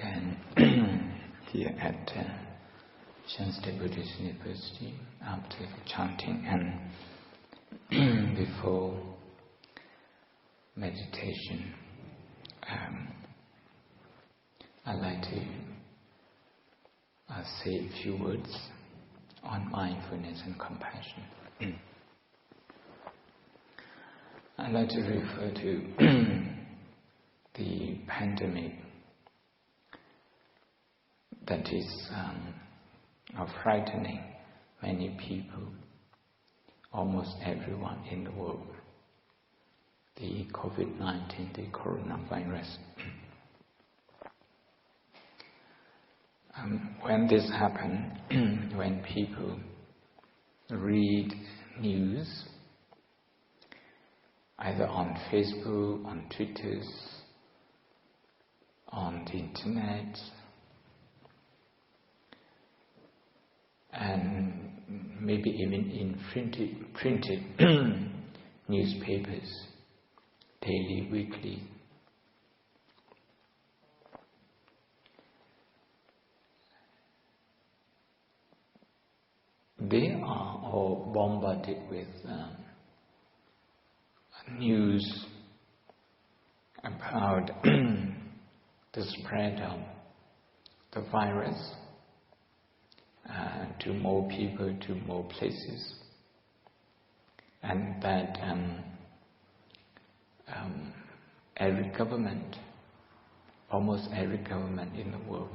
And here at Shanstey Buddhist University, after chanting and before meditation, I'd like to say a few words on mindfulness and compassion. I'd like to refer to the pandemic that is frightening many people, almost everyone in the world. The COVID-19, the coronavirus. When this happens, when people read news, either on Facebook, on Twitter, on the internet, and maybe even in printed newspapers, daily, weekly. They are all bombarded with news about the spread of the virus to more people, to more places, and that every government, almost every government in the world,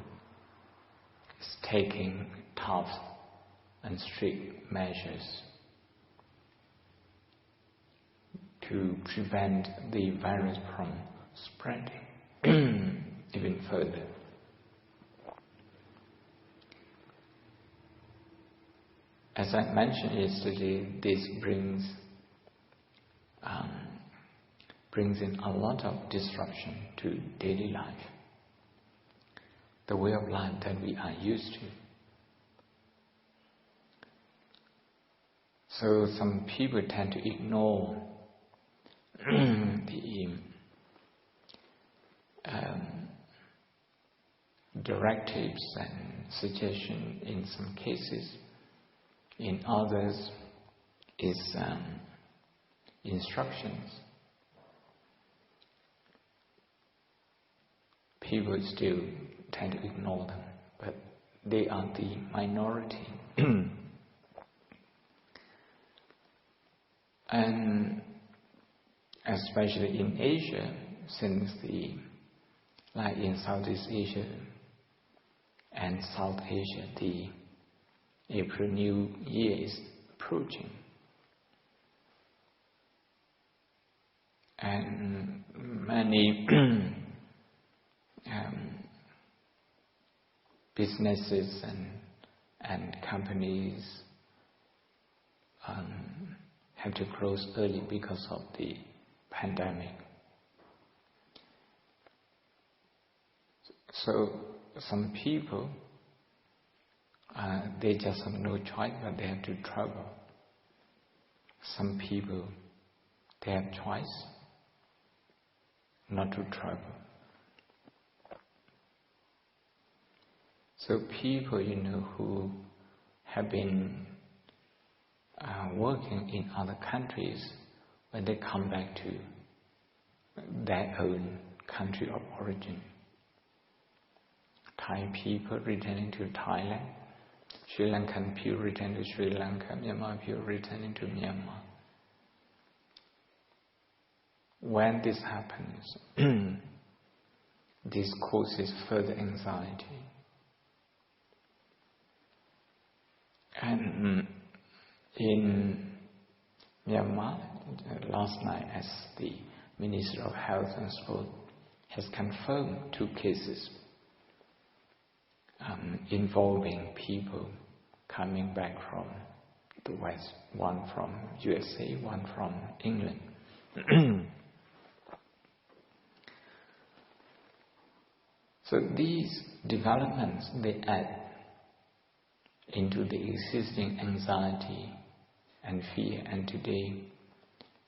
is taking tough and strict measures to prevent the virus from spreading even further. As I mentioned yesterday, this brings in a lot of disruption to daily life, the way of life that we are used to. So some people tend to ignore the directives and suggestions in some cases. In others is instructions. People still tend to ignore them, but they are the minority. And especially in Asia, since like in Southeast Asia and South Asia, the April New Year is approaching. And many businesses and companies have to close early because of the pandemic. So some people, they just have no choice, but they have to travel. Some people, they have choice not to travel. So people, who have been working in other countries, when they come back to their own country of origin, Thai people returning to Thailand, Sri Lankan people returning to Sri Lanka, Myanmar people returning to Myanmar. When this happens, this causes further anxiety. And in Myanmar, last night, as the Minister of Health and Sport has confirmed 2 cases involving people coming back from the West, one from USA, one from England. So these developments, they add into the existing anxiety and fear, and today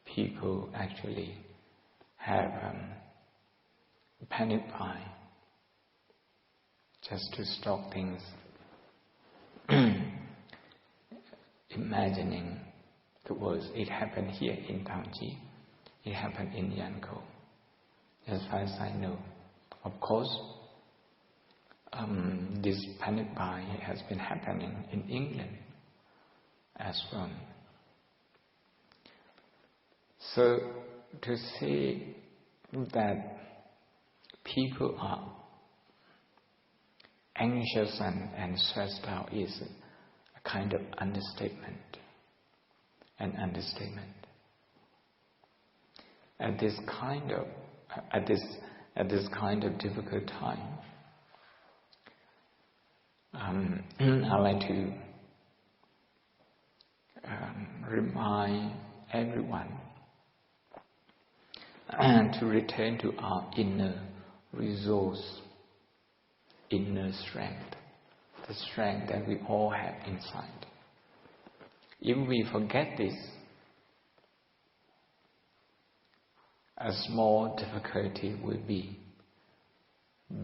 people actually have panic buying. just to stop things, imagining the words. It happened here in Tangji, it happened in Yangon, as far as I know. Of course, this panic buying has been happening in England as well. So to say that people are anxious and stressed out is a kind of understatement. An understatement. At this kind of difficult time, I like to remind everyone to return to our inner resource, inner strength, the strength that we all have inside. If we forget this, a small difficulty will be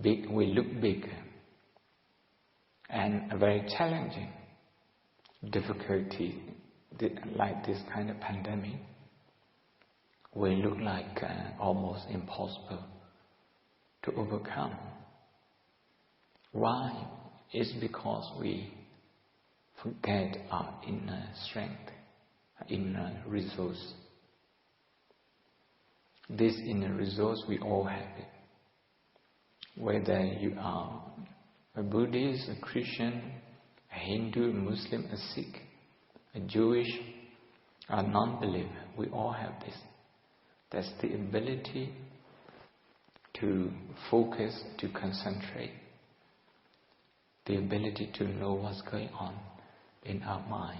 big, will look bigger, and a very challenging difficulty like this kind of pandemic will look like almost impossible to overcome. Why? It's because we forget our inner strength, our inner resource. This inner resource, we all have it. Whether you are a Buddhist, a Christian, a Hindu, a Muslim, a Sikh, a Jewish, a non-believer, we all have this. That's the ability to focus, to concentrate, the ability to know what's going on in our mind.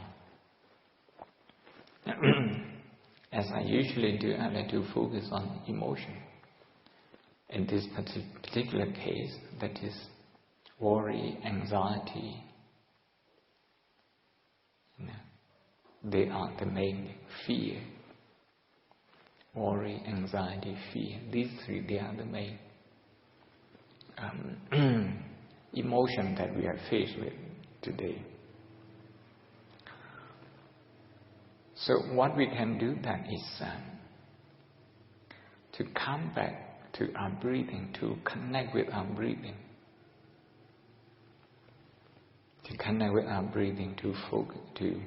As I usually do, I like to focus on emotion. In this particular case, that is worry, anxiety. They are the main fear. Worry, anxiety, fear. These three, they are the main emotion that we are faced with today. So what we can do then is to come back to our breathing, to connect with our breathing. To connect with our breathing, to focus, to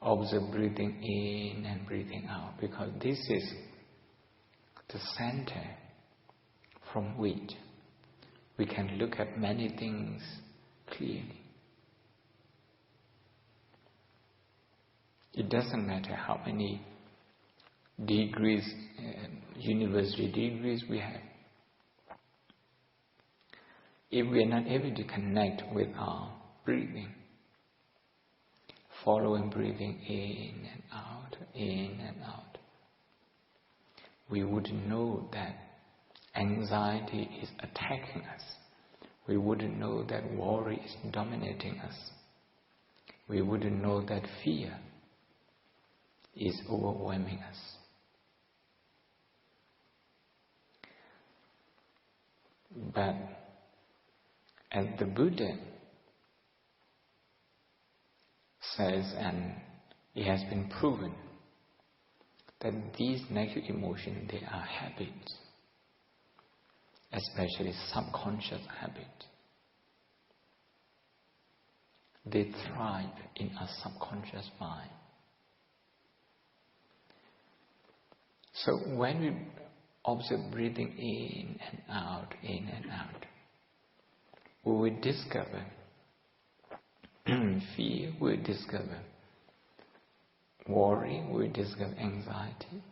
observe breathing in and breathing out, because this is the center from which we can look at many things clearly. It doesn't matter how many degrees, university degrees we have. If we are not able to connect with our breathing, following breathing in and out, we wouldn't know that anxiety is attacking us. We wouldn't know that worry is dominating us. We wouldn't know that fear is overwhelming us. But as the Buddha says, and it has been proven, that these negative emotions, they are habits, especially subconscious habits. They thrive in our subconscious mind. So when we observe breathing in and out, we will discover fear, we will discover worry, we will discover anxiety.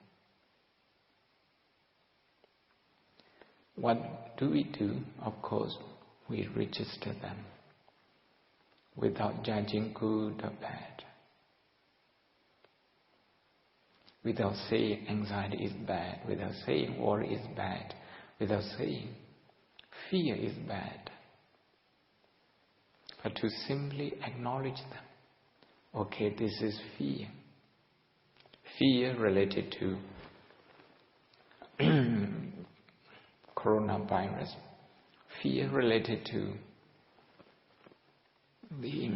What do we do? Of course, we register them without judging good or bad. Without saying anxiety is bad, without saying worry is bad, without saying fear is bad. But to simply acknowledge them. Okay, this is fear. Fear related to coronavirus. fear related to the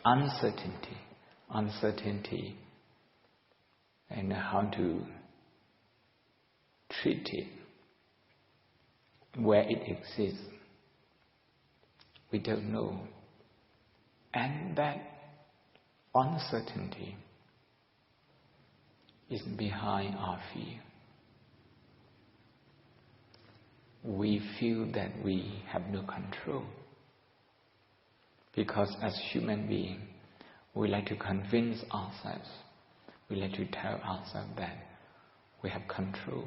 uncertainty and how to treat it, where it exists. We don't know. And that uncertainty is behind our fear. We feel that we have no control. Because as human beings, we like to convince ourselves, we like to tell ourselves that we have control.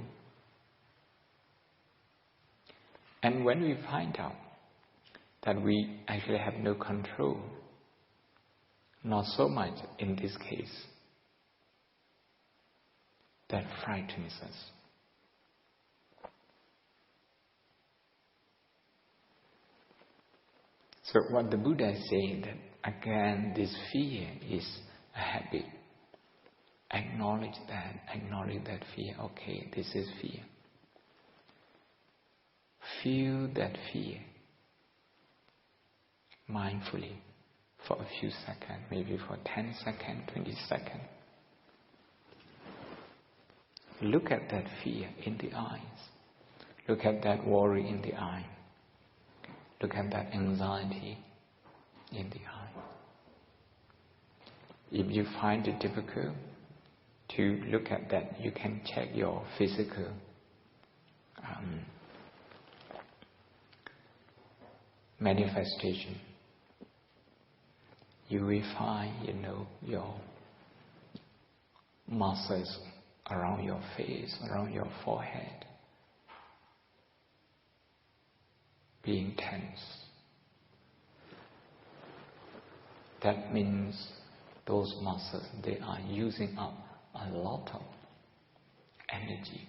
And when we find out that we actually have no control, not so much in this case, that frightens us. So what the Buddha is saying, that again this fear is a habit. Acknowledge that fear. Okay, this is fear. Feel that fear mindfully for a few seconds, maybe for 10 seconds, 20 seconds. Look at that fear in the eyes. Look at that worry in the eye. Look at that anxiety in the eye. If you find it difficult to look at that, you can check your physical manifestation. You will find, your muscles around your face, around your forehead, being tense. That means those muscles, they are using up a lot of energy.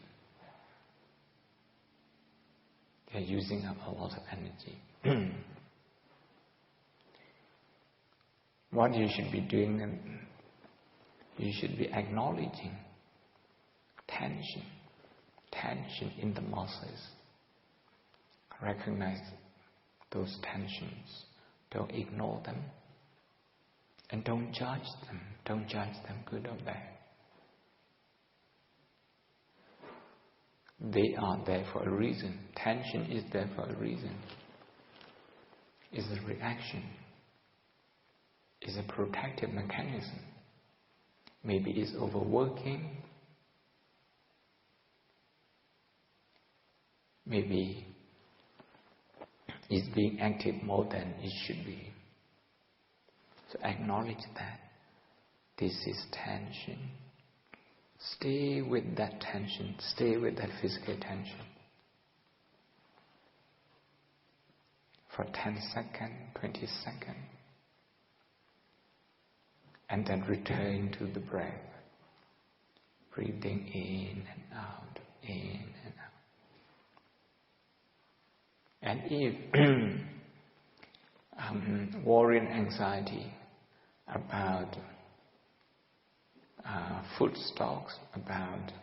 They are using up a lot of energy. What you should be doing, you should be acknowledging tension in the muscles. Recognize those tensions. Don't ignore them. And don't judge them. Don't judge them good or bad. They are there for a reason. Tension is there for a reason. It's a reaction. It's a protective mechanism. Maybe it's overworking. Maybe it's being active more than it should be. So acknowledge that this is tension. Stay with that tension. Stay with that physical tension. For 10 seconds, 20 seconds. And then return to the breath. Breathing in and out, in and out. And if worry and anxiety about food stocks, about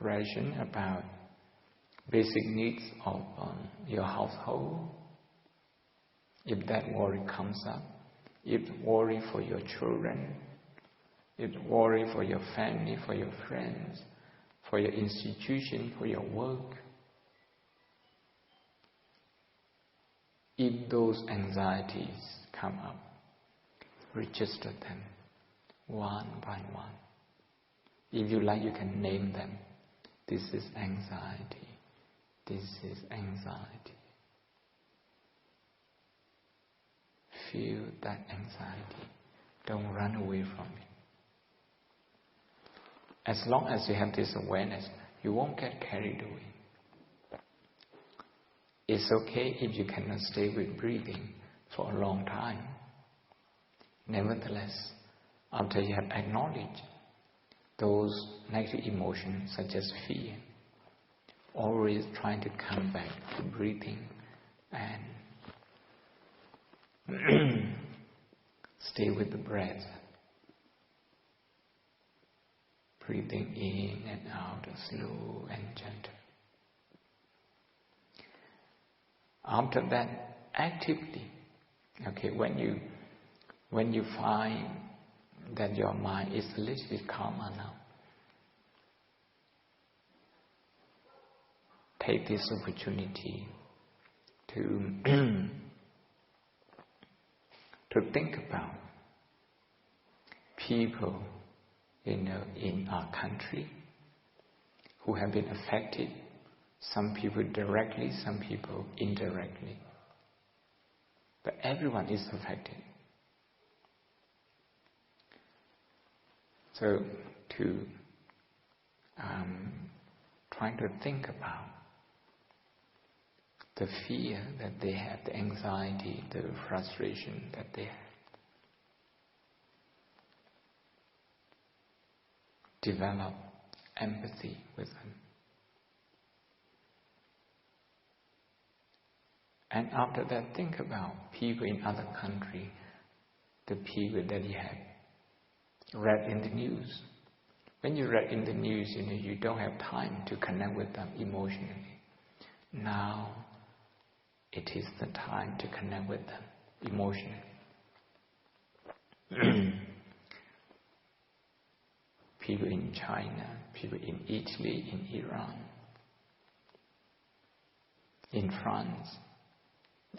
ration, about basic needs of your household, if that worry comes up, if worry for your children, if worry for your family, for your friends, for your institution, for your work, if those anxieties come up, register them one by one. If you like, you can name them. This is anxiety. This is anxiety. Feel that anxiety. Don't run away from it. As long as you have this awareness, you won't get carried away. It's okay if you cannot stay with breathing for a long time. Nevertheless, after you have acknowledged those negative emotions such as fear, always trying to come back to breathing and stay with the breath. Breathing in and out, slow and gentle. After that, actively, okay, when you find that your mind is a little bit calmer now, take this opportunity to think about people in our country who have been affected, some people directly, some people indirectly. But everyone is affected. So to trying to think about the fear that they have, the anxiety, the frustration that they have. Develop empathy with them. And after that, think about people in other countries, the people that you have read in the news. When you read in the news, you don't have time to connect with them emotionally. Now, it is the time to connect with them emotionally. People in China, people in Italy, in Iran, in France,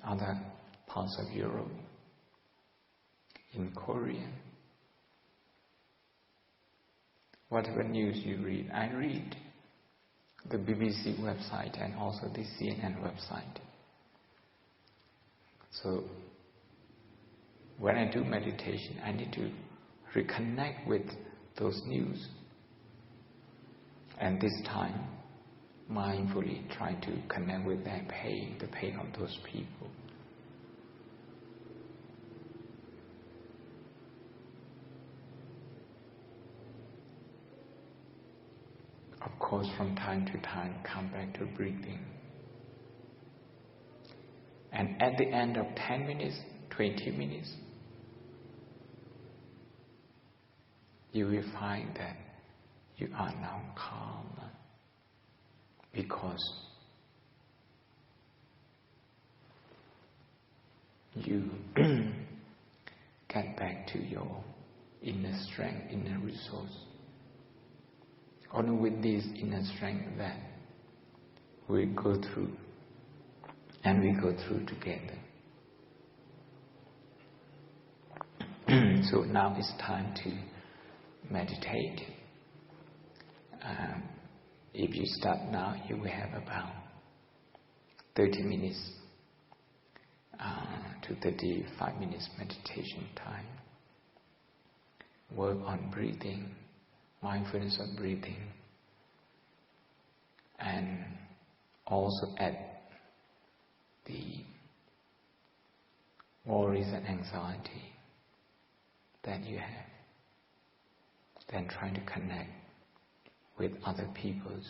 other parts of Europe, in Korea. Whatever news you read, I read the BBC website and also the CNN website. So when I do meditation, I need to reconnect with those news. And this time, mindfully try to connect with their pain, the pain of those people. Of course, from time to time, come back to breathing. And at the end of 10 minutes, 20 minutes, you will find that you are now calmer because you get back to your inner strength, inner resource. Only with this inner strength that we go through, and we go through together. So now it's time to meditate. If you start now, you will have about 30 minutes to 35 minutes meditation time. Work on breathing, mindfulness of breathing, and also add the worries and anxiety that you have. Then trying to connect with other people's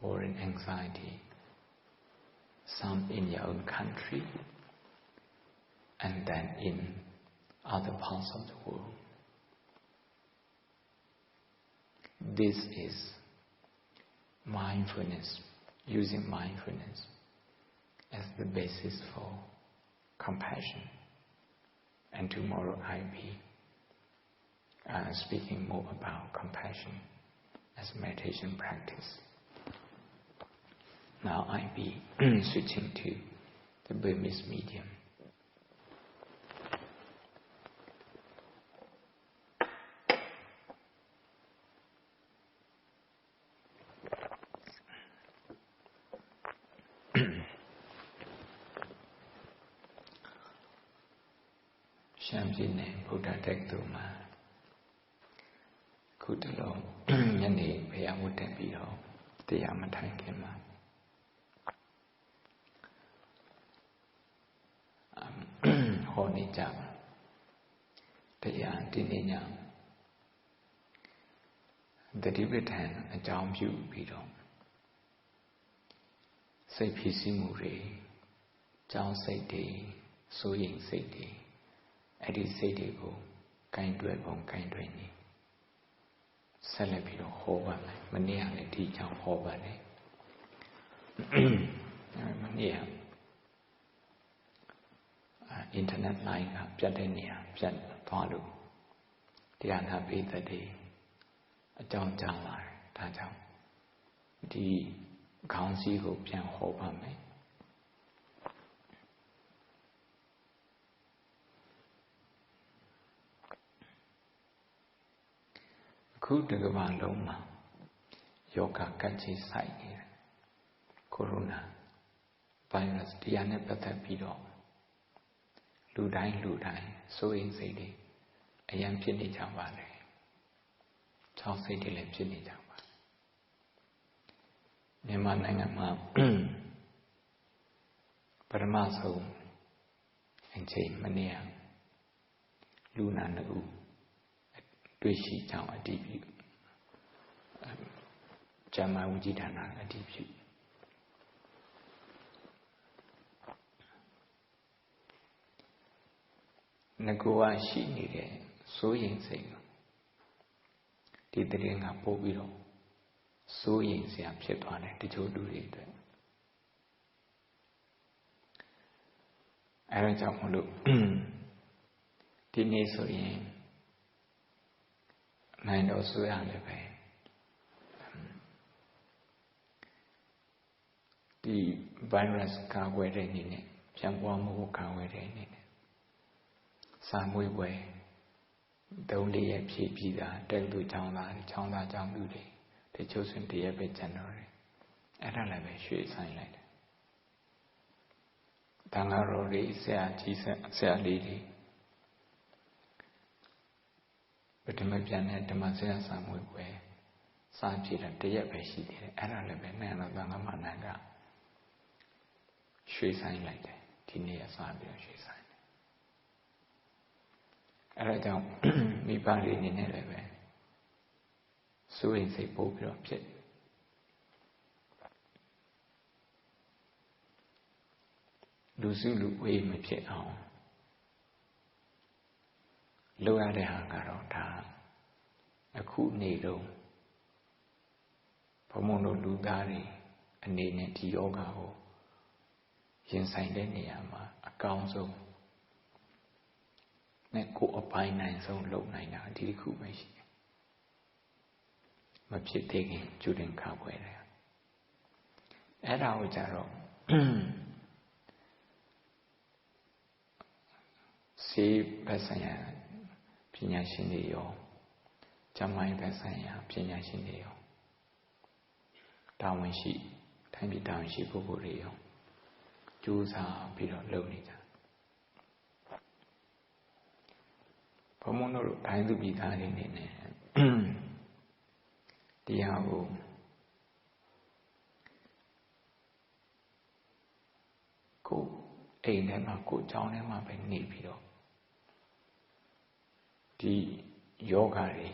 worry and anxiety, some in your own country, and then in other parts of the world. This is mindfulness, using mindfulness as the basis for compassion. And tomorrow I'll be speaking more about compassion as a meditation practice. Now I'll be switching to the Burmese medium. Sham Jin Ne Buddha Tektu Ma Kutalo Yane Payamute Biho Tiyamatankema Honi Jam Tayan Tininyam The Tibetan a Jam Yu Bido Say Pisi Muri Jam Say Day So Ying Say Day Adi Say Day Go Kain Dwe Bong Kain Dwe Niဆက်လက်ပြီးတော့ဟောပါမယ်မနေ့ကလည်းဒီကြောင့်ဟောပါတယ်မနေ့က internet line ကပြတ်တဲ့နေရာပြတ်သွားလို့တရားနာပိသက်တွေအကြောင်းကြားလာတယ်ဒါကြောင့်ဒီခေါင်းစည်းကိုပြန်ဟောပါမယ်အခုတကမ္ဘာလုံးမှာယောဂကတ်ကြီးဆိုင်နေတယ်ကိုရိုနာဗိုင်းရပ်စ်တရားနဲ့ပတ်သက်ပြီးတော့လူတိုင်းစိုးရိမ်စိတ်တွေအရင်ဖြစ်နေကြပါလေချောင်းစိတ်တွေလည်းဖြစ်နေကြပါမြန်မာနိုင်ငံမှာပထမဆုံးအချိန်မနေ့ကလူနာ2ဦးတွေ့ရှိကြောင်းအတည်ပြုကျန်းမာရေးဝန်ကြီးဌာနအတည်ပြုငကိုကရှိနေတဲ့စိုးရိမ်စိတ်ဒီတရင်ကပို့ပြီးတော့စိုးရိမ်စရာဖြစ်သွားတယ်တချို့လူတွေအတွက်အဲဒါကြောင့်မလို့ဒီနေ့ဆိုရင်နိုင်တော်ဆိုရလည်းပဲဒီ virus ကာကွယ်တဲ့အနေနဲ့ပြန့်ပွားမှုကိုကာကွယ်တဲ့အနေနဲ့စာမွေးပွဲ3-4ရက်ဖြည့်ပြီးတာတက်သူကျောင်းသားကျောင်းသူတွေတချို့ဆို1ရက်ပဲကျန်တော့တယ်အဲ့ဒါလည်းပဲရွှေ့ဆိုင်လိုက်တယ်တန်ဃာတော်တွေဆရာကြီးဆရာလေးတွေပထမပြန်တဲ့ဓမ္မဆရာစာမွေးပွဲစာဖြည့်တာ1ရက်ပဲရှိသေးတယ်အဲ့ဒါလည်းပဲနိုင်တော်သံဃာမနန္ဒရွှေ့ဆိုင်လိုက်တယ်ဒီနေ့ကစပြီးတော့ရွှေ့ဆိုင်တယ်အဲ့ဒါကြောင့်မိဘတွေအနေနဲ့လည်းပဲစိုးရိမ်စိတ်ပို့ပြီးတော့ဖြစ်လူစုလူဝေးမဖြစ်အောင်လုပ်ရတဲ့ဟာကတော့ဒါအခုနေတော့ဘုံဘုံတို့လူသားတွေအနေနဲ့ဒီယောဂကိုရင်ဆိုင်တဲ့နေရာမှာအကောင်းဆုံးနဲ့ကိုယ်အပိုင်းနိုင်ဆုံးလုပ်နိုင်တာဒီတစ်ခုပဲရှိတယ်မဖြစ်သေးခင်ကျူတင်ခါပွဲတယ်အဲ့ဒါကိုကြတော့စေဘက်ဆိုင်ရာပညာရှင်တွေရောကျမ်းမာရေးဘက်ဆိုင်ရာပညာရှင်တွေရောတာဝန်ရှိတိုင်းပြည်တာဝန်ရှိပုဂ္ဂိုလ်တွေရောကြိုးစားပြီးတော့လုပ်နေကြဘုံဘုံတို့တိုင်းသူပြည်သားတွေနေနဲ့တရားကိုကိုအိမ်ထဲမှာကိုကျောင်းထဲမှာပဲနေပြီးတော့ဒီယောဂတွေ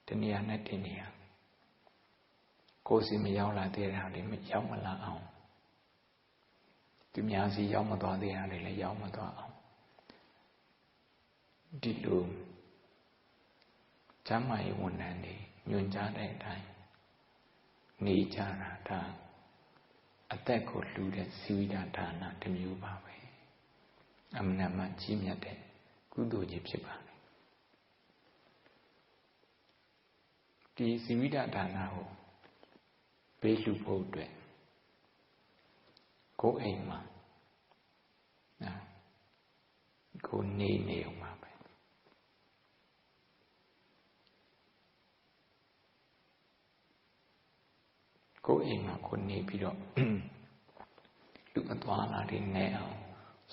တနေရာနဲ့တနေရာကိုယ်စီမရောက်လာတဲ့ဟာတွေမရောက်မလာအောင်သူများစီရောက်မသွားတဲ့ဟာတွေလည်းရောက်မသွားအောင်ဒီလိုကျမ်းမာရေးဝန်ထမ်းတွေညွှန်ကြားတဲ့အတိုင်းနေကြတာဒါအသက်ကိုလှူတဲ့ဇီဝိတဒါနတစ်မျိုးပါပဲအမှန်မှန်ကြီးမြတ်တဲ့ကုသိုလ်ကြီးဖြစ်ပါလေဒီဇီဝိတဒါနကိုပေးလှူဖို့အတွက်ကိုယ်အိမ်မှာကိုနေအောင်ပါပဲကိုယ်အိမ်မှာကိုနေပြီးတော့လူအသွားလာတွေနဲ့အောင်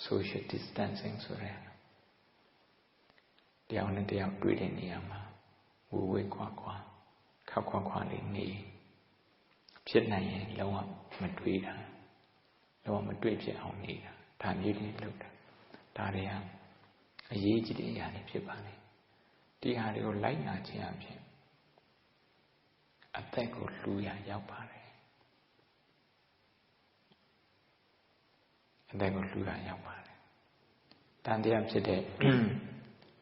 social distancing ဆိုတဲ့တယောက်နဲ့တယောက်တွေ့တဲ့နေရာမှာဝေးခွာခွာလေးနေဖြစ်နိုင်ရင်လုံးဝမတွေ့တာလုံးဝမတွေ့ဖြစ်အောင်နေတာဒါမျိုးလေးလုပ်တာဒါတွေဟာအရေးကြီးတဲ့အရာတွေဖြစ်ပါလေဒီဟာတွေကိုလိုက်နာခြင်းအပြင်အသက်ကိုလှူရရောက်ပါတယ်အသက်ကိုလှူရရောက်ပါတယ်တန်တရားဖြစ်တဲ့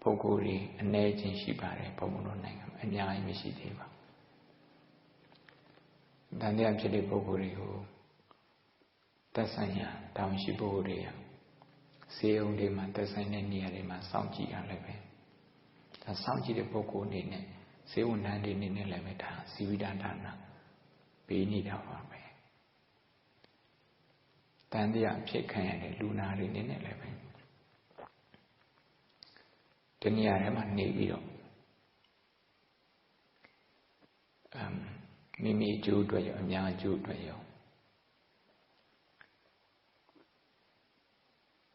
ပုဂ္ဂိုလ်တွေအနည်းချင်းရှိပါတယ်ဘုံဘုံတို့နိုင်ငံမှာအများကြီးမရှိသေးပါဘူးတန်တရားဖြစ်တဲ့ပုဂ္ဂိုလ်တွေကိုသက်ဆိုင်ရာတောင်းရှိပုဂ္ဂိုလ်တွေက စေုံတွေမှာသက်ဆိုင်တဲ့နေရာတွေမှာစောင့်ကြည့်ရလည်းပဲဒါစောင့်ကြည့်တဲ့ပုဂ္ဂိုလ်အနေနဲ့စေဝန်ထမ်းတွေအနေနဲ့လည်းပဲဒါဇီဝိတဌာနပေးနေတာပါပဲတန်တရားဖြစ်ခံရတဲ့လူနာတွေအနေနဲ့လည်းပဲဒီနေရာထဲမှာနေပြီးတော့မိမိအကျိုးအတွက်ရောအများအကျိုးအတွက်ရော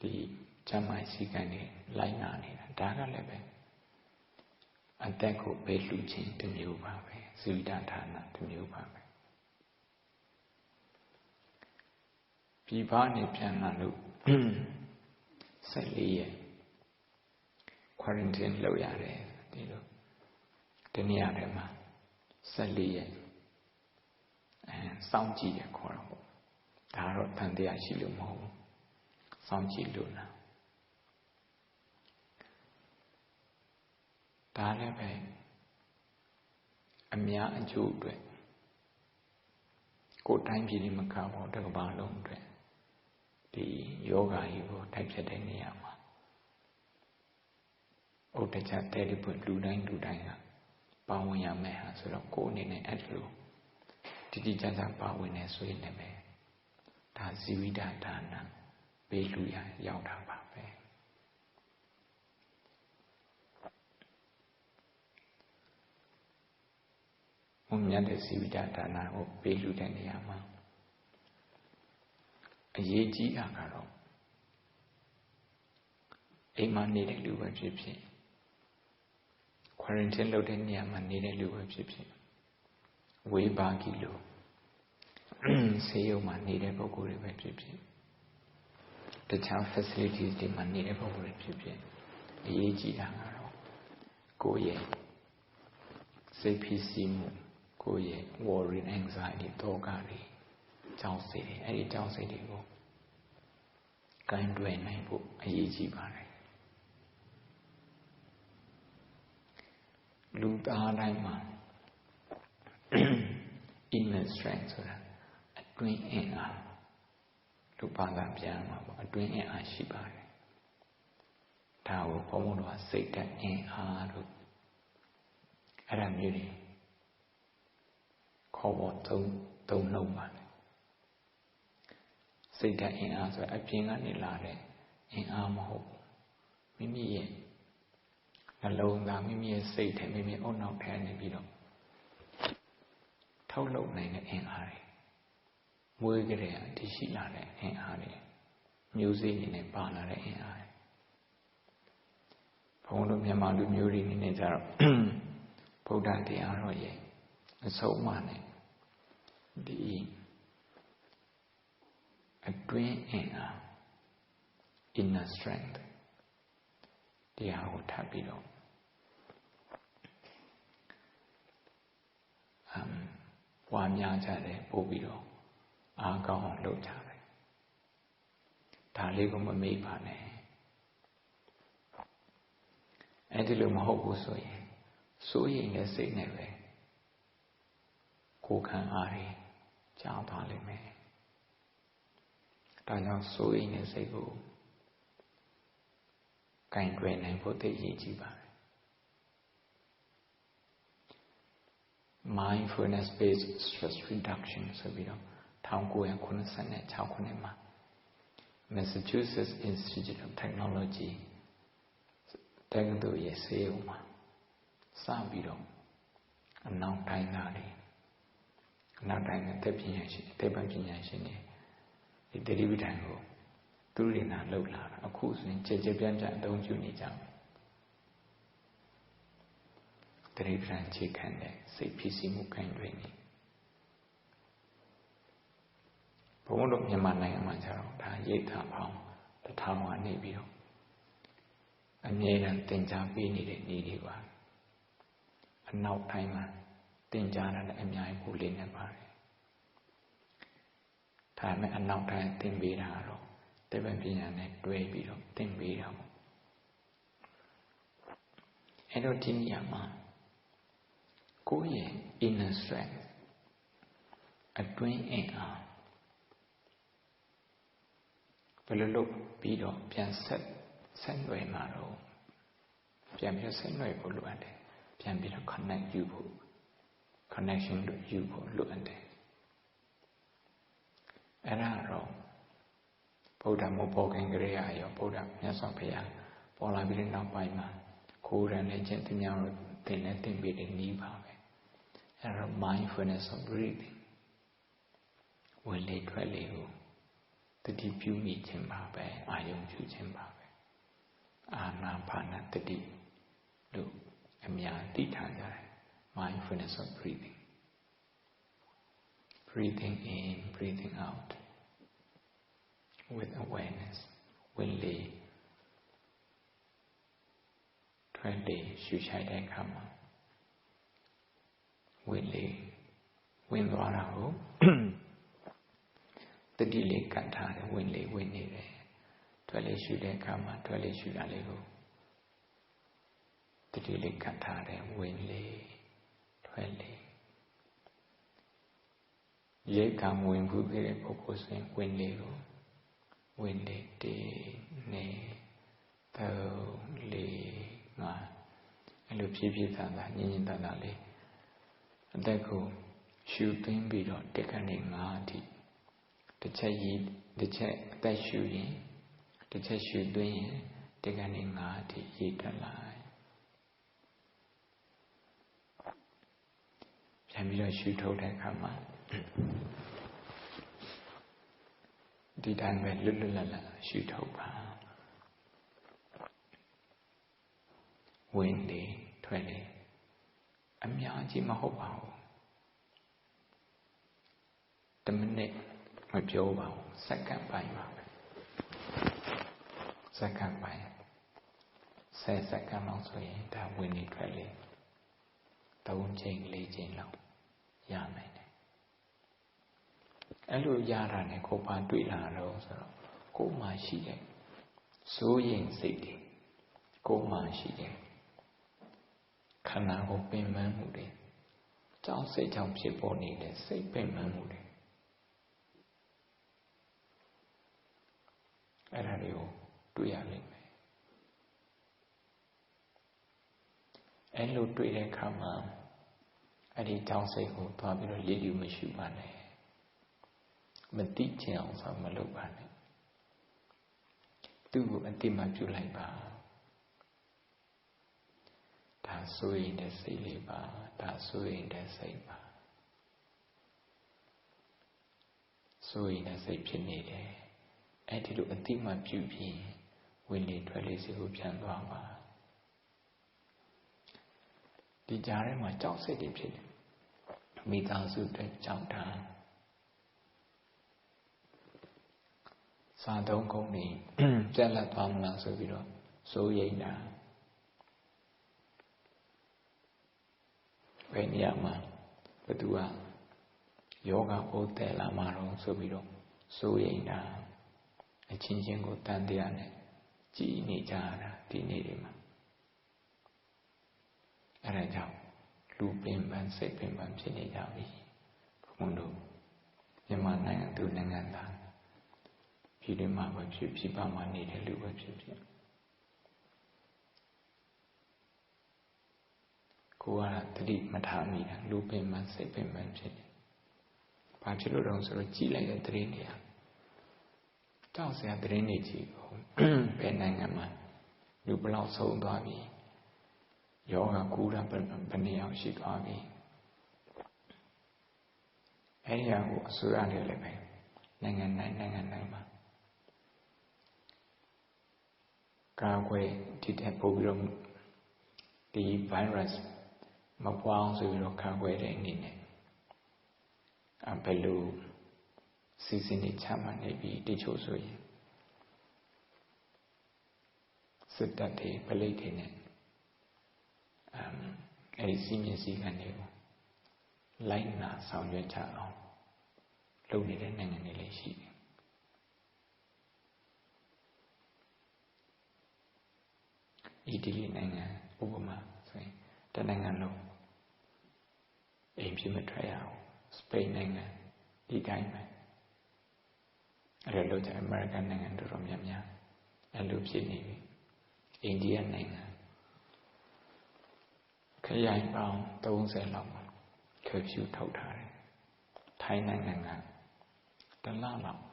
ဒီကျမ်းမာစည်းကမ်းတွေလိုက်နာနေတာဒါကလည်းပဲအသက်ကိုပေးလှူခြင်းတစ်မျိုးပါပဲဇီဝိတဌာနတစ်မျိုးပါပဲပြည်ပနေပြန်လာလို့14ရက် quarantine လုပ်ရတယ်ဒီလိုဒီနေရာထဲမှာ14ရက်စောင့်ကြည့်ရခေါ်တာပေါ့ဒါတော့တန်တရားရှိလို့မဟုတ်ဘူးစောင့်ကြည့်လို့လားဒါလည်းပဲအများအကျိုးအတွက်ကိုယ်တိုင်းပြည်ဒီမကဘောတစ်ကမ္ဘာလုံးအတွက်ဒီယောဂါကြီးကိုတိုက်ဖြတ်တဲ့နေရာမှာဥဒ္ဒချတဲ့ဒီပွင့်လူတိုင်းကပါဝင်ရမယ်ဟာဆိုတော့ကိုယ်အနေနဲ့အဲ့လိုတိကျကျပါဝင်နေဆိုရင်လည်းဒါဇီဝိတဌာနပေးလူရရောက်တာပါပဲဘုံမြတ်တဲ့ဇီဝိတဌာနကိုပေးလူတဲ့နေရာမှာအရေးကြီးတာကတော့အိမ်မှာနေတဲ့လူပဲဖြစ်ဖြစ် quarantine လုပ်တဲ့နေရာမှာနေတဲ့လူပဲဖြစ်ဖြစ်ဝေဘာကီလိုဆေးရုံမှာနေတဲ့ပုဂ္ဂိုလ်တွေပဲဖြစ်ဖြစ်တခြား facilities တွေမှာနေတဲ့ပုဂ္ဂိုလ်တွေဖြစ်ဖြစ်အရေးကြီးတာကတော့ကိုယ့်ရဲ့စိတ်ဖြစ်စီမှုကိုယ့်ရဲ့ worry anxiety တောကတွေကြောက်စိတ်တွေအဲ့ဒီကြောက်စိတ်တွေကိုကိုင်တွယ်နိုင်ဖို့အရေးကြီးပါတယ်လူသားတိုင်းမှာinner strength ဆိုတာအတွင်းအင်အားလူဘာသာပြန်မှာပေါ့အတွင်းအင်အားရှိပါတယ်ဒါကိုဘုန်းဘုန်းတော်ကစိတ်ဓာတ်အင်အားလို့အဲ့ဒါမျိုးတွေခေါ်ပေါ်သုံးလုံးပါတယ်စိတ်ဓာတ်အင်အားဆိုတာအပြင်ကနေလာတဲ့အင်အားမဟုတ်မိမိရဲ့နှလုံးသားမိမိရဲ့စိတ်ထဲမိမိအုံနောက်ထဲနေပြီးတော့ထုတ်လုပ်နိုင်တဲ့အင်အားတွေမွေးကြတဲ့တည်ရှိလာတဲ့အင်အားတွေမျိုးစေ့အနေနဲ့ပါလာတဲ့အင်အားတွေဘုန်းတော်မြန်မာလူမျိုးတွေအနေနဲ့ကြတော့ဗုဒ္ဓတရားတော်ရဲ့အဆုံးအမနဲ့ဒီအတွင်းအင်အား inner strength တရားကိုထပ်ပြီးတော့ပွားများကြတယ်ပို့ပြီးတော့အားကောင်းအောင်လုပ်ကြတယ်ဒါလေးကိုမမေ့ပါနဲ့အဲ့ဒီလိုမဟုတ်ဘူးဆိုရင်စိုးရိမ်တဲ့စိတ်နဲ့ပဲကိုယ်ခံအားတွေကြောက်သွားလိမ့်မယ်ဒါကြောင့်စိုးရိမ်တဲ့စိတ်ကိုကင်တွယ်နိုင်ဖို့သိရည်ကြီးပါတယ်mindfulness based stress reduction ဆိုပြီးတော့1996ခုနှစ်မှာ Massachusetts Institute of Technology တက္ကသိုလ်ရဲ့ဆေးရုံမှာစပြီးတော့အနောက်တိုင်းသားတွေအနောက်တိုင်းကသက်ပညာရှင်တွေဒီတတိပဋ္ဌာန်ကိုသူတွေနာလှုပ်လာတာအခုဆိုရင်ကြပြန့်အသုံးပြုနေကြတယ်တတိပဋ္ဌာန်ခြေခံတဲ့စိတ်ဖြစ်စီမှုခံတွင်နေဘုန်းတော်မြန်မာနိုင်ငံမှာကျတော့ဒါရိတ်တာပေါင်း1000ကနေပြီးတော့အမြဲတမ်းသင်ကြားပေးနေတဲ့နေ့တွေပါအနောက်တိုင်းမှာသင်ကြားတာလည်းအများကြီးပို့လေးနေပါတယ်ဒါပေမဲ့အနောက်တိုင်းသင်ပေးတာကတော့တပည့်ပညာနဲ့တွဲပြီးတော့သင်ပေးတာပေါ့အဲ့တော့ဒီနေရာမှာကိုယ့်ရဲ့ inner strength အတွင်းအင်အား look Pido Pian set way marrow. Pian Pian set way for Luande. Pian Pian connect you. Connection to you for Luande. And I wrong. Buddha Mopoking Grea, your Buddha, Yasopia, Pola Virina Paima, Cool and Agent in your thing with a knee power. And mindfulness of breathing. When they try to the deep you meet him, I don't choose him. Anapana the deep. Do a mere detailer. Mindfulness of breathing. Breathing in, breathing out. With awareness. When they try to shoot Shai Kama. When they win the Araho. The delay cut out when they win it. Twelve shoot their karma, 12 shoot a little. The delay cut out when they 12. Ye come when who get a proposing when they go. When they day, nay, though, lay, ma. And look, Pipi Tanda, Ninitana. And they go shooting beat or taking a the chay, the shooting, the chay shooting, the gunning art, eat a lie. Jamila shoot out a kama. Did I make Lulula shoot over? Windy, 20. I'm Yaji Mahopa. The minute. My Joe second by second by say second also in that we need really don't change legend long Yaman. Hello Yaran and Copa Duila Rose, Coma she, so yin city, Coma she, Kana open memory. Don't say jump ship on it, say pen memory. I don't know, do you have it? And look to it come on. I did tell say, go to have a lady machine. But details of my look on it. Do a dimmer to like bar. That's so in the silly bar, that's so in the same bar. So in the same penny. At the Atima Pupi, when they try to see who can go. The Jare my dog said it. Meet us with the jump down. Sadon Koni, Jella Tomla Saviro, so yena. When Yama, Padua, Yoga Hotel Amaro Saviro, so yena. A changing go Tandiane, Gini Jara, Dinirima. Araja, Lupin Ban Sepim Ban Chinidavi, Mundo, Yamana to Nanganda. Pidima by Pipama need a little bit. Kuara, Tadi Matami, Lupin Ban Sepim Ban Chini. Pachilodons or Chile and Trinia. Don't say a drainage, Penangama, you belong so baby. Yoga Kura Pania Shikabi. Aya Surani Lebe, Nanganama. Kaway did a program the virus, Mapwang Zero Kaway in it. And below. Season it chairman maybe the chosen. Sit that day, palate in it. A senior sea can you. Line na sound your child. Loaded and an sheep. Italy Nanga, Obama, say, Tanangano. Aim Symmetry, Spain Nanga, the diamond. အဲ့လိုကြအမေရိကန်နိုင်ငံတော်တော်များများအဲ့လိုဖြစ်နေပြီအိန္ဒိယနိုင်ငံခရိုင်ပေါင်း30လောက်မှာcurfewထုတ်ထားတယ်ထိုင်းနိုင်ငံကတစ်လလောက်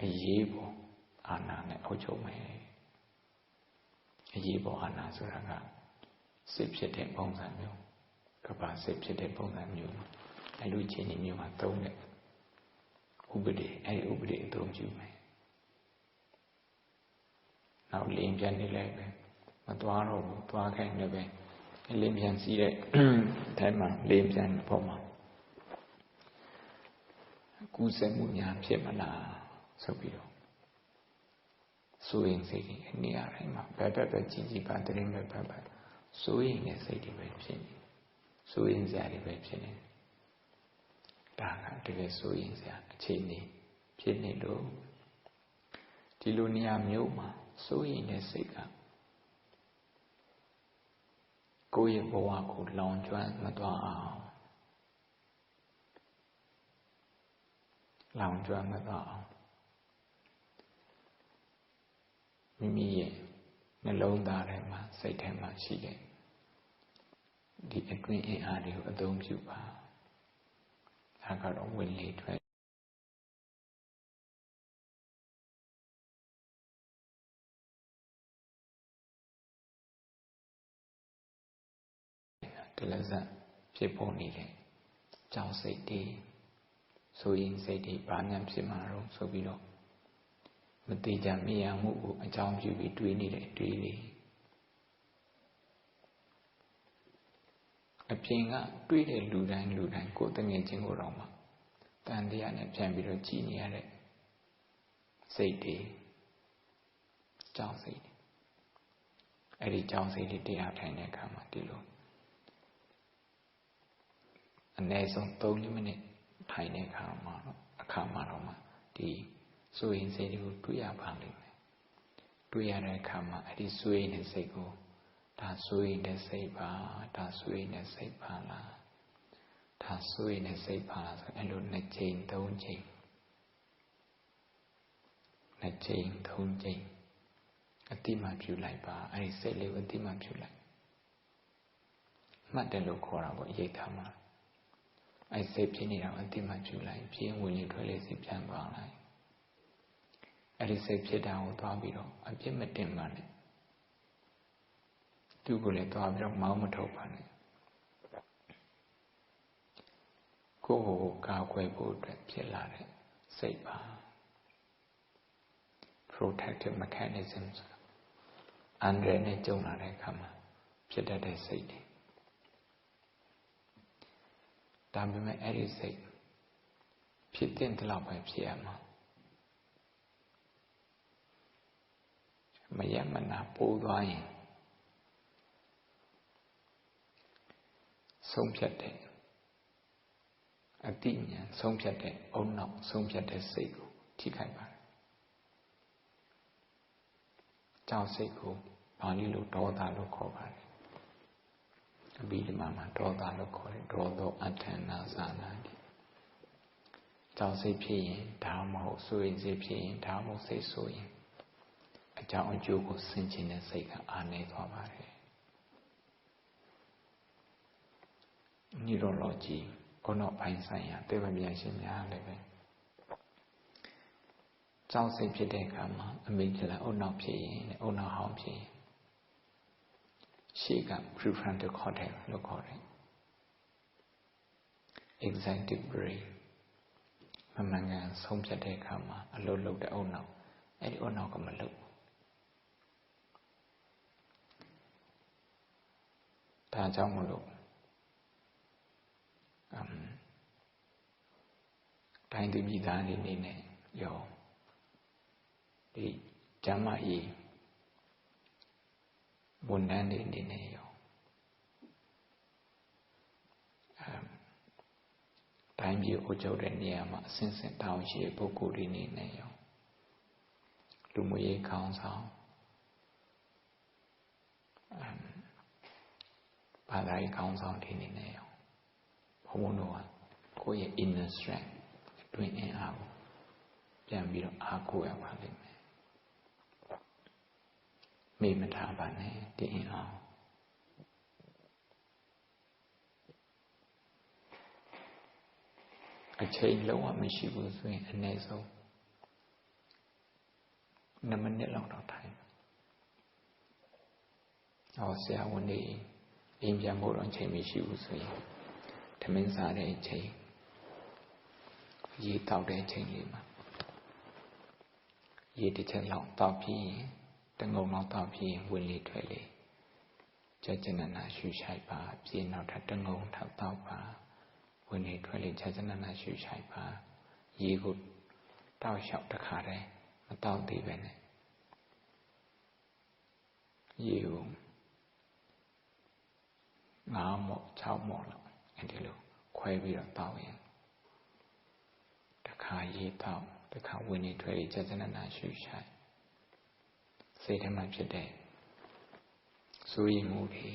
အရေးပေါ်အာဏာနဲ့အုပ်ချုပ်မယ်အရေးပေါ်အာဏာဆိုတာကစစ်ဖြစ်တဲ့ပုံစံမျိုးကမ္ဘာစစ်ဖြစ်တဲ့ပုံစံမျိုးအဲ့လိုအခြေအနေမျိုးမှာသုံးတဲ့ဥပဒေအဲ့ဒီဥပဒေအသုံးပြုမယ်နောက်လင်းပြန်နေလိုက်ပဲမသွားတော့ဘူးသွားခိုင်းလည်းပဲလင်းပြန်စီးတဲ့အဲမှာလင်းပြန်ပေါ်မှာကူးစက်မှုများဖြစ်မလားဆိုပြီးတော့စိုးရင်စိတ်တွေနေရာတိုင်းမှာဘက်ကြီးပါတဲ့ရင်ဘက်စိုးရင်နဲ့စိတ်တွေပဲဖြစ်နေစိုးရင်စရာတွေပဲဖြစ်နေဒါကတကယ်စိုးရင်စရာအခြေအနေဖြစ်နေလို့ဒီလိုနေရာမျိုးမှာစိုးရင်တဲ့စိတ်ကကိုယ့်ရဲ့ဘဝကိုလောင်ကျွမ်းမသွားအောင်လောင်ကျွမ်းမသွားအောင်မိမိရဲ့နှလုံးသားထဲမှာစိတ်ထဲမှာရှိတဲ့ဒီအတွင်းအင်အားတွေကိုအသုံးပြုပါဒါကတော့ဝင်လေထွက်တလဇတ်ဖြစ်ပေါ်နေတဲ့ကြောက်စိတ်တွေဆိုရင်စိတ်တွေဘာမှဖြစ်မှာတော့ဆိုပြီးတော့မတိကြမရမှုကိုအကြောင်းပြုပြီးတွေးနေတဲ့အတွေးတွေအပြင်ကတွေးတဲ့လူတိုင်းကိုယ်တငယ်ချင်းကိုတော့မှတန်တရားနဲ့ပြန်ပြီးတော့ကြည်နေရတဲ့စိတ်တွေကြောက်စိတ်တွေအဲ့ဒီကြောက်စိတ်တွေတရားထိုင်တဲ့အခါမှာဒီလိုအနည်းဆုံး3မိနစ်ထိုင်တဲ့အခါမှာတော့မှဒီစိုးရင်စိတ်တွေကိုတွေ့ရပါလိမ့်မယ်တွေ့ရတဲ့အခါမှာအဲ့ဒီစိုးရင်တဲ့စိတ်ကိုဒါစိုးရင်တဲ့စိတ်ပါဒါစိုးရင်တဲ့စိတ်ပါလားဒါစိုးရင်တဲ့စိတ်ပါလားဆိုအဲ့လို2ချိန်3ချိန်2ချိန်3ချိန်အတိမပြုလိုက်ပါအဲ့ဒီစိတ်လေးကိုအတိမပြုလိုက်မှတ်တယ်လို့ခေါ်တာပေါ့ရိတ်ထားမှာအဲ့စိတ်ဖြစ်နေတာကိုအတိမပြုလိုက်ပြင်းဝင်လေထွက်လေစိတ်ပြန်သွားလိုက်အဲ့ဒီစိတ်ဖြစ်တာကိုသွားပြီးတော့အပြစ်မတင်ပါနဲ့သူ့ကိုလည်းသွားပြီးတော့မောင်းမထုတ်ပါနဲ့ကိုယ့်ကိုကာကွယ်ဖို့အတွက်ဖြစ်လာတဲ့စိတ်ပါ protective mechanism အန္တရာယ်နဲ့ကြုံလာတဲ့အခါမှာဖြစ်တတ်တဲ့စိတ်တွေဒါပေမဲ့အဲ့ဒီစိတ်ဖြစ်တဲ့တလောက်ပဲဖြစ်ရမှာမရမနာပိုးသွားရင်ဆုံးဖြတ်တဲ့အတိညာဆုံးဖြတ်တဲ့အုံနောက်ဆုံးဖြတ်တဲ့စိတ်ကိုထိခိုက်ပါတယ်ကြောက်စိတ်ကိုပါဠိလိုဒေါသလို့ခေါ်ပါတယ်အဘိဓမ္မာမှာဒေါသလို့ခေါ်တယ်ဒေါသောအဋ္ဌာနာဇာနာတိကြောက်စိတ်ဖြစ်ရင်ဒါမှမဟုတ်စိုးရိမ်စိတ်ဖြစ်ရင်ဒါမှမဟုတ်စိတ်ဆိုရင်အကြောင်းအကျိုးကိုဆင်ခြင်တဲ့စိတ်ကအားနည်းသွားပါတယ်Neurology အုံနောက်ပိုင်းဆိုင်ရာသိပ္ပံပညာရှင်များလည်းပဲကြောက်စိတ်ဖြစ်တဲ့အခါမှာအမိဂလာအုံနောက်ဖြစ်ရင်အုံနောက်ဟောင်းဖြစ်ရင်ရှေ့က prefrontal cortex လို့ခေါ်တယ် executive brain မမှန်ကန်ဆုံးဖြတ်တဲ့အခါမှာအလုပ်လုပ်တဲ့အုံနောက်အဲ့ဒီအုံနောက်ကမလုပ်ဒါကြောင့်မလို့တိုင်းသူပြည်သားတွေအနေနဲ့ရောဒီကျမ်းမာရေးဝန်ထမ်းတွေအနေနဲ့ရောတိုင်းပြည်အုပ်ချုပ်တဲ့နေရာမှာအစဉ်စဉ်တာဝန်ရှိတဲ့ပုဂ္ဂိုလ်တွေအနေနဲ့ရောလူမှုရေးခေါင်းဆောင်ဘာသာရေးခေါင်းဆောင်တွေအနေနဲ့ရောဘုံဘုံတို့ကကိုယ့်ရဲ့ inner strength အတွင်းအင်အားကို ပြန်ပြီးတော့အားကိုးရပါလိမ့်မယ်မေ့မထားပါနဲ့ဒီအင်အားအချိန်လုံးဝမရှိဘူးဆိုရင်အနည်းဆုံး2 မိနစ်လောက်တော့ထိုင်ဆရာဝန်တွေအိမ်ပြန်ဖို့တော့အချိန်မရှိဘူးဆိုရင်ထမင်းစားတဲ့အချိန်ရေတောက်တဲ့အချိန်လေးမှာရေတစ်ချက်လောက်တောက်ပြီးရင်တငုံလောက်တောက်ပြီးရင်ဝင်လေထွက်လေကြကြနနာရှုရှိုက်ပါပြေနောက်ထပ်တငုံထောက်တောက်ပါဝင်လေထွက်လေကြကြနနာရှုရှိုက်ပါရေကိုတောက်လျှောက်တစ်ခါတည်းမတောက်သေးပဲနဲ့ရေကို9 မော့ 6 မော့လောက်အဲဒီလိုခွဲပြီးတော့တောက်ရင်တစ်ခါရေတောက်တစ်ခါဝင်လေထွက်လေကြကြနနာရှုရှိုက်စိတ်ထဲမှာဖြစ်တဲ့စိုးရိမ်မှုတွေ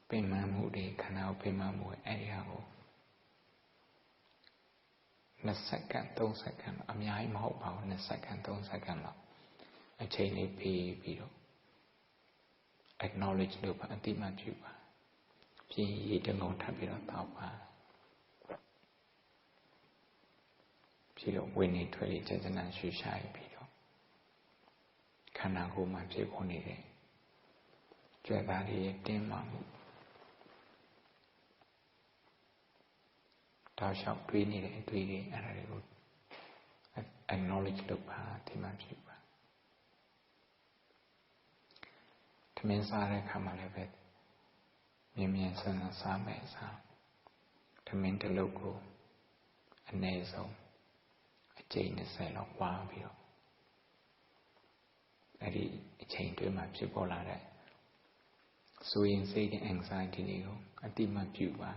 ပင်ပန်းမှုတွေခန္ဓာကိုပင်ပန်းမှုအဲဒီဟာကို2 စက္ကန့် 3 စက္ကန့်အများကြီးမဟုတ်ပါဘူး2 စက္ကန့် 3 စက္ကန့်လောက်အချိန်လေးပေးပြီးတော့ acknowledge လုပ်ပါအတိမတ်ပြုပါပြင်ရေတငုံထပ်ပြီးတော့တောက်ပါပြီးတော့ဝင်နေထွက်လေကြကြနာရှုရှိုက်ပြီးတော့ခန္ဓာကိုယ်မှာဖြစ်ပေါ်နေတဲ့ကြွယ်သားတွေတင်းမာမှုတောက်လျှောက်တွေးနေတဲ့အတွေးတွေအဲ့ဒါတွေကို acknowledge လုပ်ပါဒီမှာဖြစ်ပါထမင်းစားတဲ့အခါမှာလည်းပဲမြင်မြင်ဆန်းဆန်းစားမယ်စားထမင်းတစ်လုပ်ကိုအနည်းဆုံးအကြိမ်20လောက်ဝါပြီးတော့အဲ့ဒီအချိန်တွင်းမှာဖြစ်ပေါ်လာတဲ့စိုးရင်စိတ်နဲ့ anxiety တွေကိုအတိမတ်ပြုပါ